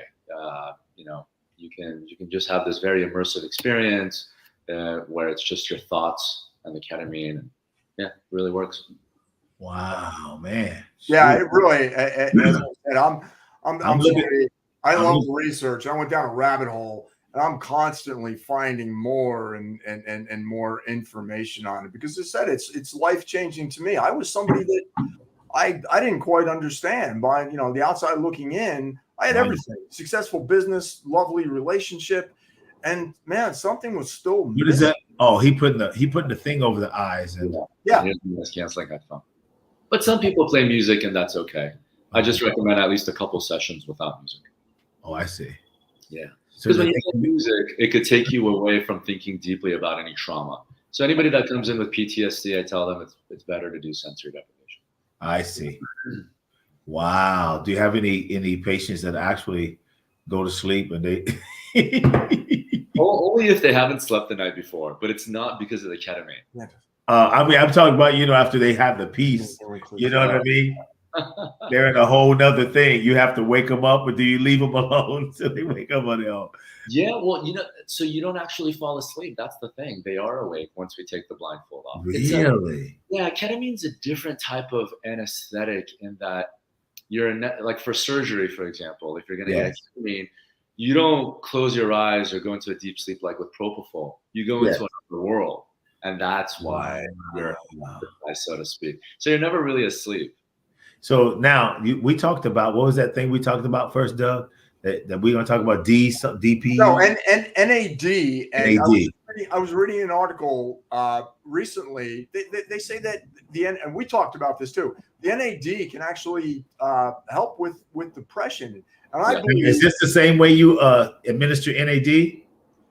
You can just have this very immersive experience where it's just your thoughts and the ketamine. And, yeah, it really works. Wow, man. Yeah, Shoot. it really. As I said, I'm looking- sorry. I I'm love looking- research. I went down a rabbit hole, and I'm constantly finding more and more information on it because, as I said, it's life changing to me. I was somebody that I didn't quite understand. By the outside looking in, I had Right. everything: successful business, lovely relationship, and man, something was still What is missing. that? Oh, he putting the thing over the eyes. And Yeah. Here's the noise canceling headphone. But some people play music, and that's okay. I just recommend at least a couple sessions without music. oh, I see. Yeah. So Because when the you play music, it could take you away from thinking deeply about any trauma. So anybody that comes in with PTSD, I tell them it's better to do sensory deprivation. I see. Wow. Do you have any patients that actually go to sleep and they Only if they haven't slept the night before, but it's not because of the ketamine. I mean, I'm talking about, after they have the peace, you know what I mean? They're in a whole nother thing. You have to wake them up, or do you leave them alone until they wake up on their own? Yeah, well, so you don't actually fall asleep. That's the thing. They are awake once we take the blindfold off. Really? Yeah, ketamine's a different type of anesthetic in that you're like for surgery, for example, if you're going to get ketamine, you don't close your eyes or go into a deep sleep like with propofol. You go into another world, and that's why you're, so to speak. So you're never really asleep. So now we talked about, what was that thing we talked about first, Doug? That we're going to talk about DP? No, and NAD. And NAD. I was reading an article recently. They say that and we talked about this too. The NAD can actually help with depression. And I believe, is this the same way you administer NAD?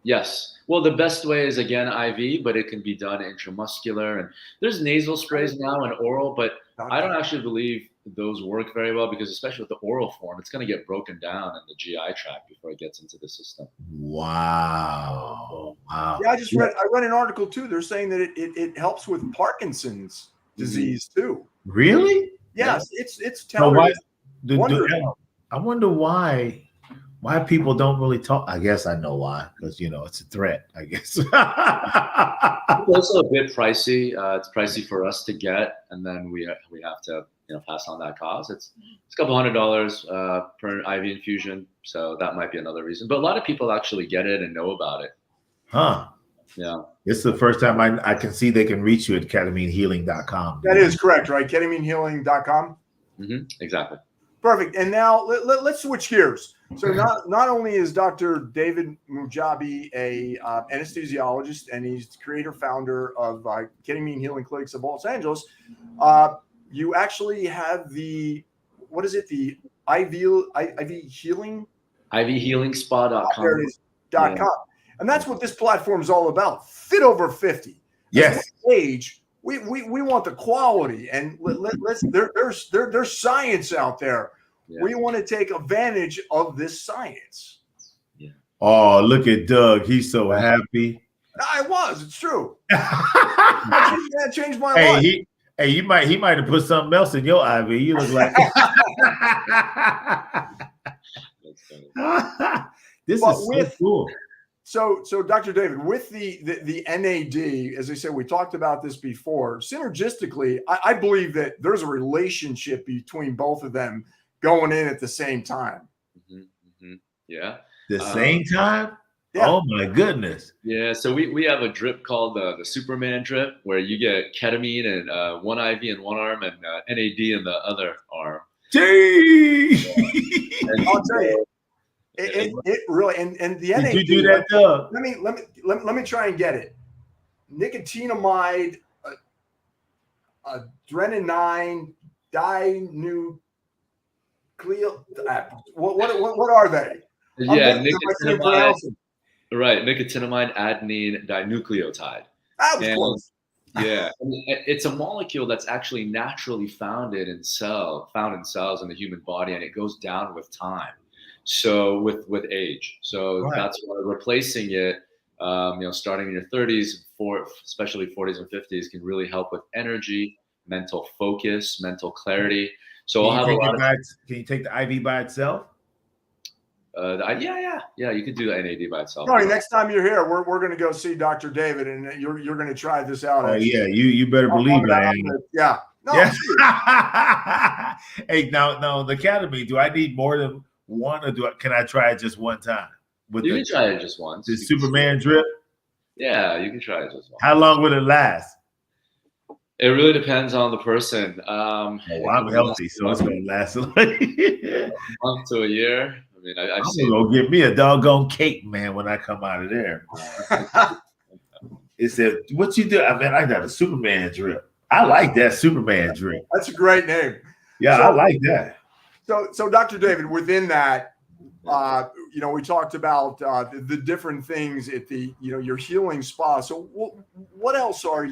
Yes. Well, the best way is again IV, but it can be done intramuscular. And there's nasal sprays now and oral, but I don't actually believe those work very well because, especially with the oral form, it's going to get broken down in the GI tract before it gets into the system. Wow. Wow. Yeah, I read an article too. They're saying that it helps with Parkinson's disease too. Really? Yes, it's So wonderful. I wonder why people don't really talk. I guess I know why, because it's a threat, I guess. It's also a bit pricey. It's pricey for us to get, and then we have to pass on that cost. It's a couple $100 per IV infusion, so that might be another reason. But a lot of people actually get it and know about it. Huh. Yeah. It's the first time I can see they can reach you at ketaminehealing.com. That is correct, right? ketaminehealing.com. Exactly. Perfect. And now let's switch gears. So not only is Dr. David Mahjoubi a anesthesiologist, and he's the creator founder of Ketamine Healing Clinics of Los Angeles, you actually have the IV Healing? IVHealingspa.com. There it is, .com. And that's what this platform is all about. Fit over 50. Yes. Age. We want the quality, and there's science out there. Yeah. We want to take advantage of this science. Yeah. Oh, look at Doug. He's so happy. I was. It's true. That changed my life. He might have put something else in your IV. You look like this is so cool. So Dr. David, with the NAD, as I said, we talked about this before. Synergistically, I believe that there's a relationship between both of them going in at the same time. Yeah. The same time? Yeah. Oh my goodness. Yeah. So we have a drip called the Superman drip, where you get ketamine and one IV in one arm and NAD in the other arm. Gee. And I'll tell you. It really and the NAD. Did you do that, Doug? Let me try and get it. Nicotinamide, adrenaline, dinucleotide. What are they? Yeah, nicotinamide. Right, nicotinamide adenine dinucleotide. That was close. Yeah, it's a molecule that's actually naturally found in cells in the human body, and it goes down with time. So with age, that's why replacing it, starting in your 30s, especially 40s and 50s, can really help with energy, mental focus, mental clarity. So I'll have a lot of. Can you take the IV by itself? Yeah. You could do the NAD by itself. Sorry, next time you're here, we're going to go see Dr. David, and you're going to try this out. Oh yeah, you better believe it. Yeah. No, Yeah. Hey, now the academy. Do I need more than one, or can I try it just one time? With You can try it just once. The Superman drip. Yeah, you can try it just once. How long would it last? It really depends on the person. I'm healthy, so it's gonna last a month to a year. I mean, I've seen. Gonna give me a doggone cake, man, when I come out of there. It said, "What you do?" I mean, I got a Superman drip. I like that Superman drip. That's a great name. Yeah, I like that. So Dr. David, within that, we talked about the different things at the, your healing spa. So what else are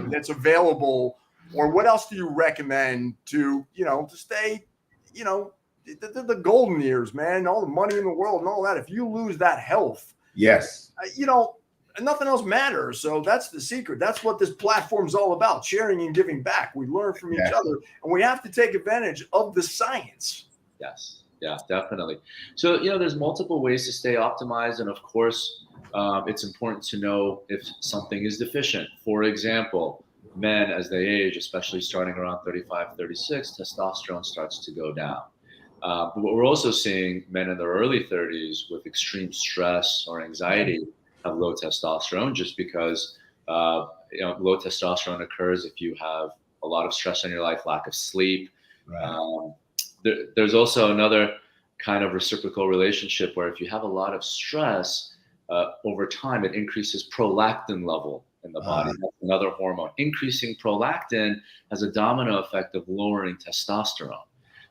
that's available, or what else do you recommend to stay, the golden years, man, all the money in the world and all that. If you lose that health, yes, nothing else matters. So that's the secret. That's what this platform's all about: sharing and giving back. We learn from each other, and we have to take advantage of the science. Yes. Yeah, definitely. So, there's multiple ways to stay optimized. And of course, it's important to know if something is deficient. For example, men, as they age, especially starting around 35, 36, testosterone starts to go down. But what we're also seeing, men in their early 30s with extreme stress or anxiety have low testosterone, just because low testosterone occurs if you have a lot of stress in your life, lack of sleep. Right. There's also another kind of reciprocal relationship where if you have a lot of stress, over time, it increases prolactin level in the body. That's another hormone. Increasing prolactin has a domino effect of lowering testosterone.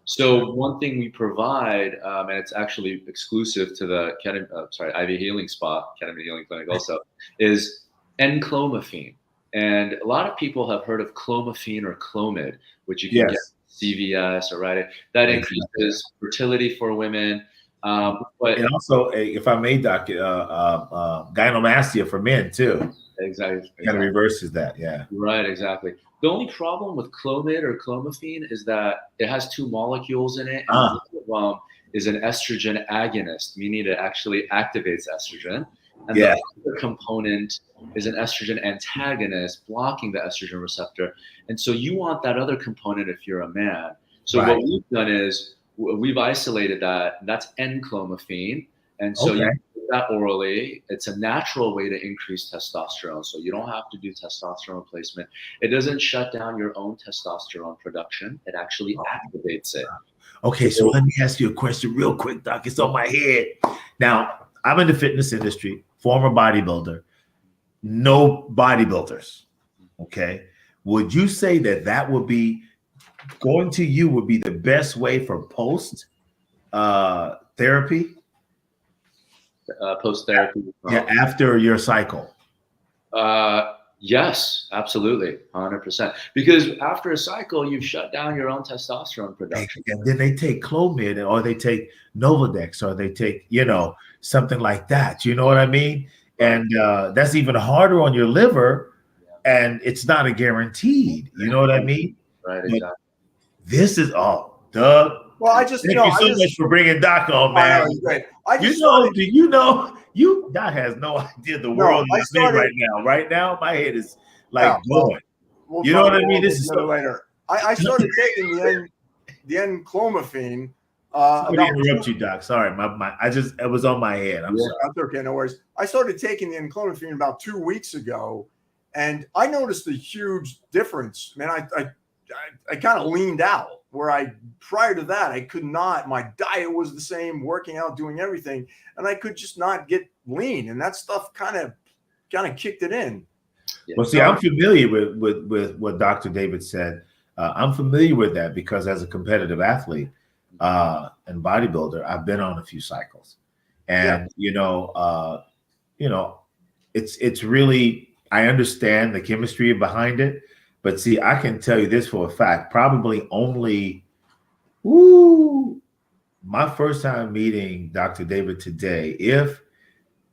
So one thing we provide, and it's actually exclusive to the IV Healing Spa, Ketamine Healing Clinic also, is N-clomiphene. And a lot of people have heard of clomiphene or Clomid, which you can get CVS or right. That increases fertility for women. But and also, if I may, Doc, gynecomastia for men too. Exactly. Kind of reverses that. Yeah. Right. Exactly. The only problem with Clomid or clomiphene is that it has two molecules in it. And one of them is an estrogen agonist, meaning it actually activates estrogen. And the other component is an estrogen antagonist, blocking the estrogen receptor. And so you want that other component if you're a man. So what we've done is we've isolated that. And that's N-clomiphene. And so you do that orally. It's a natural way to increase testosterone. So you don't have to do testosterone replacement. It doesn't shut down your own testosterone production. It actually activates it. Okay, so let me ask you a question real quick, Doc. It's on my head. Now, I'm in the fitness industry, former bodybuilder, no bodybuilders. Okay. Would you say that would be going to you would be the best way for post therapy? Post therapy. Yeah, after your cycle. Yes, absolutely. 100%. Because after a cycle, you've shut down your own testosterone production. And then they take Clomid, or they take Novodex, or they take, something like that. You know what I mean? And that's even harder on your liver, and it's not a guaranteed. You know what I mean? Right, exactly. This is all, Doug. Well, thank you so much for bringing Doc on, man. Doc has no idea the world is in right now. Right now, my head is like going. You know what I mean? This is later. I started taking the N-clomiphene. Sorry to interrupt you, Doc. Sorry, it was on my head. I'm sorry. That's okay, no worries. I started taking the N-clomiphene about 2 weeks ago, and I noticed a huge difference. Man, I kind of leaned out. Where prior to that, I could not. My diet was the same, working out, doing everything, and I could just not get lean. And that stuff kind of kicked it in. Well, see, I'm familiar with what Dr. David said. I'm familiar with that because as a competitive athlete and bodybuilder, I've been on a few cycles, and it's really, I understand the chemistry behind it. But see, I can tell you this for a fact, probably only, my first time meeting Dr. David today, if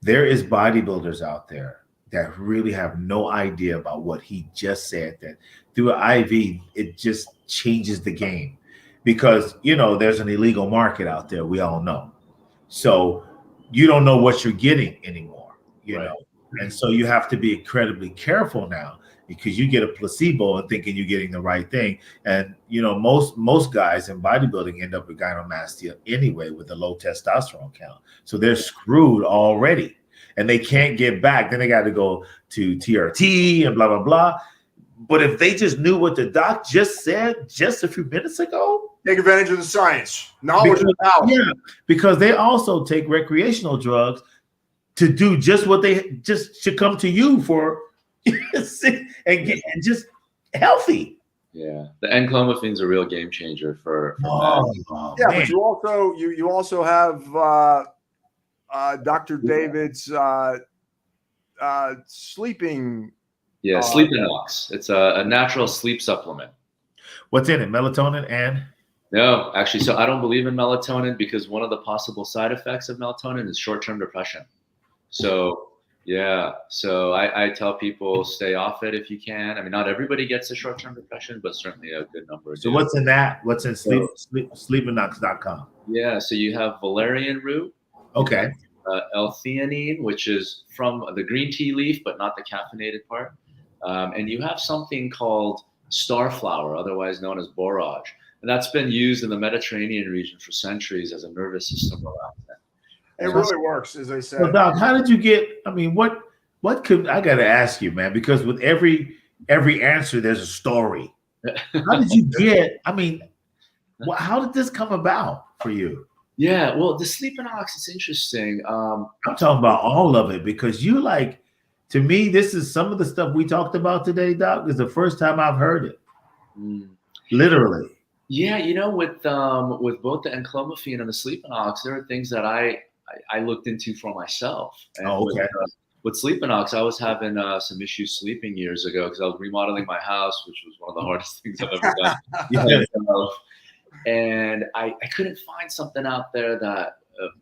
there is bodybuilders out there that really have no idea about what he just said, that through an IV, it just changes the game. Because, there's an illegal market out there, we all know. So you don't know what you're getting anymore, you know. And so you have to be incredibly careful now. because you get a placebo and thinking you're getting the right thing. And most guys in bodybuilding end up with gynecomastia anyway with a low testosterone count. So they're screwed already and they can't get back. Then they got to go to TRT and blah, blah, blah. But if they just knew what the doc just said just a few minutes ago, take advantage of the science, knowledge of power. Yeah, because they also take recreational drugs to do just what they just should come to you for, and get just healthy. Yeah, the enclomophene's a real game changer for yeah, man. But you also have Dr. David's sleeping. Yeah, Sleepinox. It's a natural sleep supplement. What's in it? Melatonin and? No, actually, so I don't believe in melatonin because one of the possible side effects of melatonin is short-term depression. So yeah, so I tell people stay off it if you can. I mean, not everybody gets a short-term depression, but certainly a good number. So what's in that? What's in sleepinox.com? Yeah, so you have valerian root. Okay. L-theanine, which is from the green tea leaf, but not the caffeinated part. And you have something called starflower, otherwise known as borage. And that's been used in the Mediterranean region for centuries as a nervous system relaxant. It really works, as I said. So, Doc, how did you get? I mean, what could I got to ask you, man? Because with every answer, there's a story. How did you get? I mean, how did this come about for you? Yeah, well, the Sleepinox is interesting. I'm talking about all of it because you like. To me, this is some of the stuff we talked about today, Doc. Is the first time I've heard it. Literally. Yeah, with both the enclomiphene and the Sleepinox, there are things that I looked into for myself. And okay. With Sleepinox, I was having some issues sleeping years ago because I was remodeling my house, which was one of the hardest things I've ever done. And I couldn't find something out there that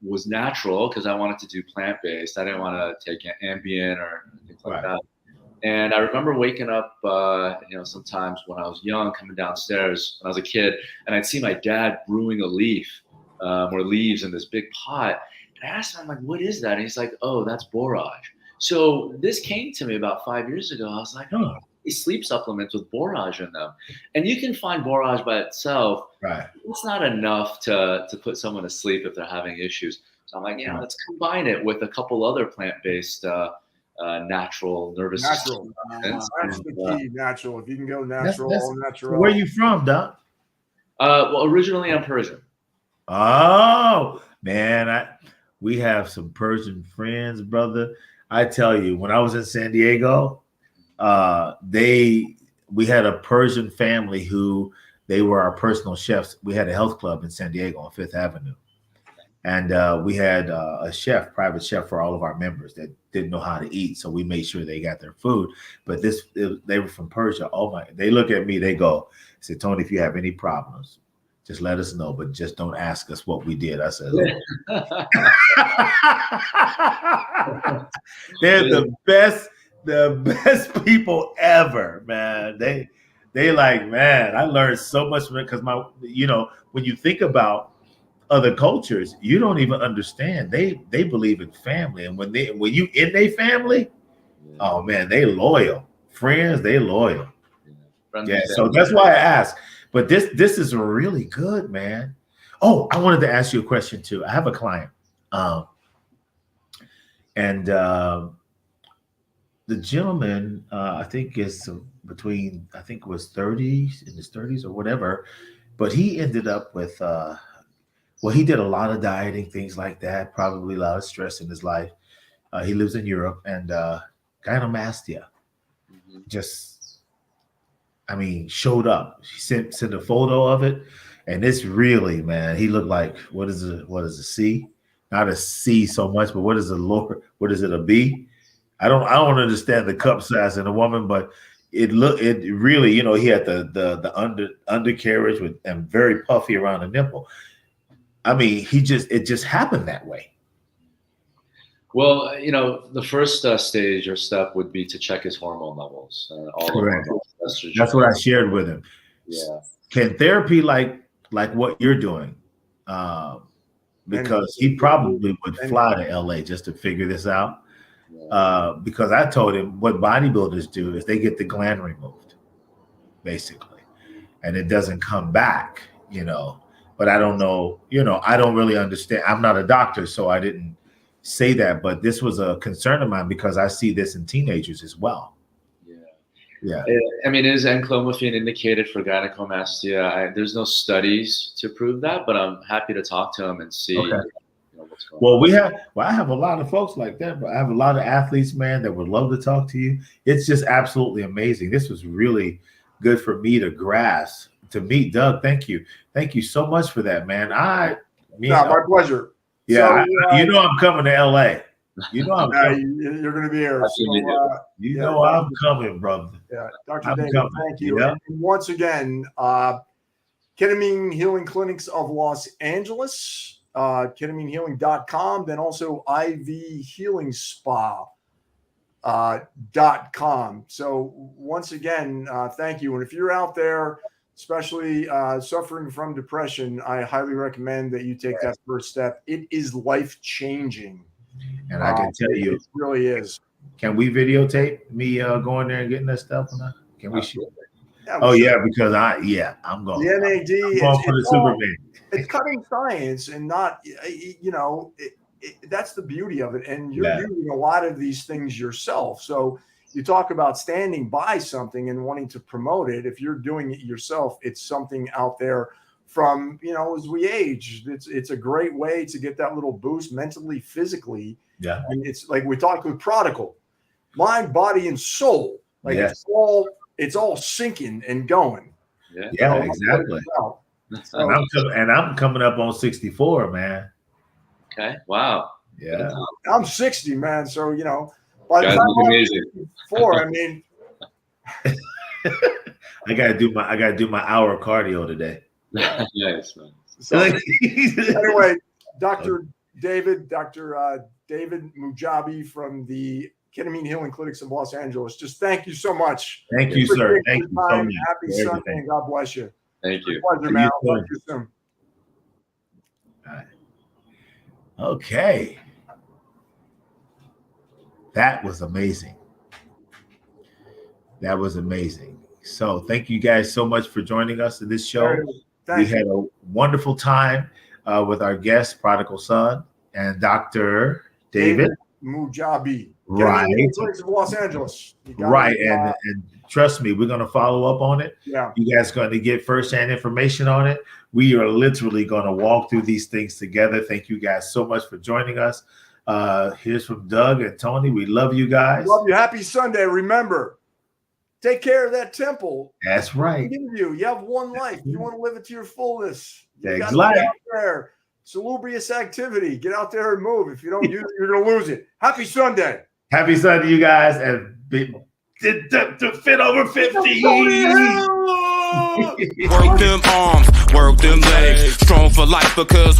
was natural because I wanted to do plant-based. I didn't want to take Ambien or things like that. And I remember waking up, sometimes when I was young, coming downstairs when I was a kid, and I'd see my dad brewing a leaf or leaves in this big pot. And I asked him, I'm like, what is that? And he's like, oh, that's borage. So this came to me about 5 years ago. I was like, oh, these sleep supplements with borage in them. And you can find borage by itself. Right. It's not enough to put someone to sleep if they're having issues. So I'm like, let's combine it with a couple other plant-based natural nervous system. That's the key, natural. If you can go natural, all natural. Where are you from, Doc? Well, originally I'm Persian. Oh, man. We have some Persian friends, brother. I tell you, when I was in San Diego, we had a Persian family who they were our personal chefs. We had a health club in San Diego on Fifth Avenue. And we had a private chef for all of our members that didn't know how to eat. So we made sure they got their food. But they were from Persia. Oh my, they look at me, they go, say, Tony, if you have any problems, just let us know, but just don't ask us what we did. I said, they're the best people ever, man. They like, man, I learned so much from it because when you think about other cultures, you don't even understand. They believe in family, and when you in their family, oh man, they loyal. Friends, they loyal. Yeah, so that's why I asked. But this is really good, man. Oh, I wanted to ask you a question too. I have a client, and the gentleman, I think is between, I think it was 30s, in his 30s or whatever, but he ended up with, he did a lot of dieting, things like that, probably a lot of stress in his life. He lives in Europe, and gynecomastia showed up. He sent a photo of it, and it's really, man, he looked like, what is a C? Not a C so much, but what is it, a B? I don't understand the cup size in a woman, but it really, he had the undercarriage and very puffy around the nipple. I mean, it just happened that way. Well, the first stage or step would be to check his hormone levels. Correct. That's what I shared with him. Yeah. Can therapy like what you're doing? Because he probably would fly to LA just to figure this out. because I told him what bodybuilders do is they get the gland removed, basically, and it doesn't come back, But I don't know, I don't really understand. I'm not a doctor, so I didn't say that. But this was a concern of mine because I see this in teenagers as well. Yeah. I mean, is enclomiphene indicated for gynecomastia? There's no studies to prove that, but I'm happy to talk to him and see. Okay. What's going on. I have a lot of folks like that, but I have a lot of athletes, man, that would love to talk to you. It's just absolutely amazing. This was really good for me to grasp. To meet Doug, thank you so much for that, man. My pleasure. Yeah, so, I'm coming to LA. You're going to be here. So, I'm coming, brother. Yeah, Dr. David, thank you. Yeah. And once again, Ketamine Healing Clinics of Los Angeles, ketaminehealing.com, then also ivhealingspa.com. So once again, thank you. And if you're out there, especially suffering from depression, I highly recommend that you take that first step. It is life-changing. And I can tell you, it really is. Can we videotape me going there and getting that stuff? Can we shoot? Yeah, because I'm going. The NAD, Superman. It's cutting science and not, that's the beauty of it. And you're doing a lot of these things yourself. So you talk about standing by something and wanting to promote it. If you're doing it yourself, it's something out there from, as we age. It's a great way to get that little boost mentally, physically. Yeah. And it's like we talked with Prodigal, mind, body, and soul. Like it's all sinking and going. Yeah, exactly. So, and I'm coming up on 64, man. Okay. Wow. Yeah. I'm 60, man. So, by the time I'm 64, I mean, I gotta do my hour of cardio today. Nice, man. So, anyway, Dr. David Mahjoubi from the Ketamine Healing Clinics of Los Angeles. Just thank you so much. Thank you, sir. Thank you so much. Happy Sunday, and God bless you. Thank you. Pleasure, man. I'll talk to you soon. All right. Okay. That was amazing. So thank you guys so much for joining us in this show. We had a wonderful time with our guest, Prodigal Sunn, and Dr. David Mahjoubi. Right. Of Los Angeles. Right. And trust me, we're going to follow up on it. Yeah. You guys are going to get firsthand information on it. We are literally going to walk through these things together. Thank you guys so much for joining us. Here's from Doug and Tony. We love you guys. Love you. Happy Sunday. Remember, take care of that temple. That's right. You have one life. You want to live it to your fullness. You exactly. Get out there. Salubrious activity. Get out there and move. If you don't use it, you're going to lose it. Happy Sunday. Happy Sunday, you guys. And to fit over 50. Work them arms, work them legs. Strong for life because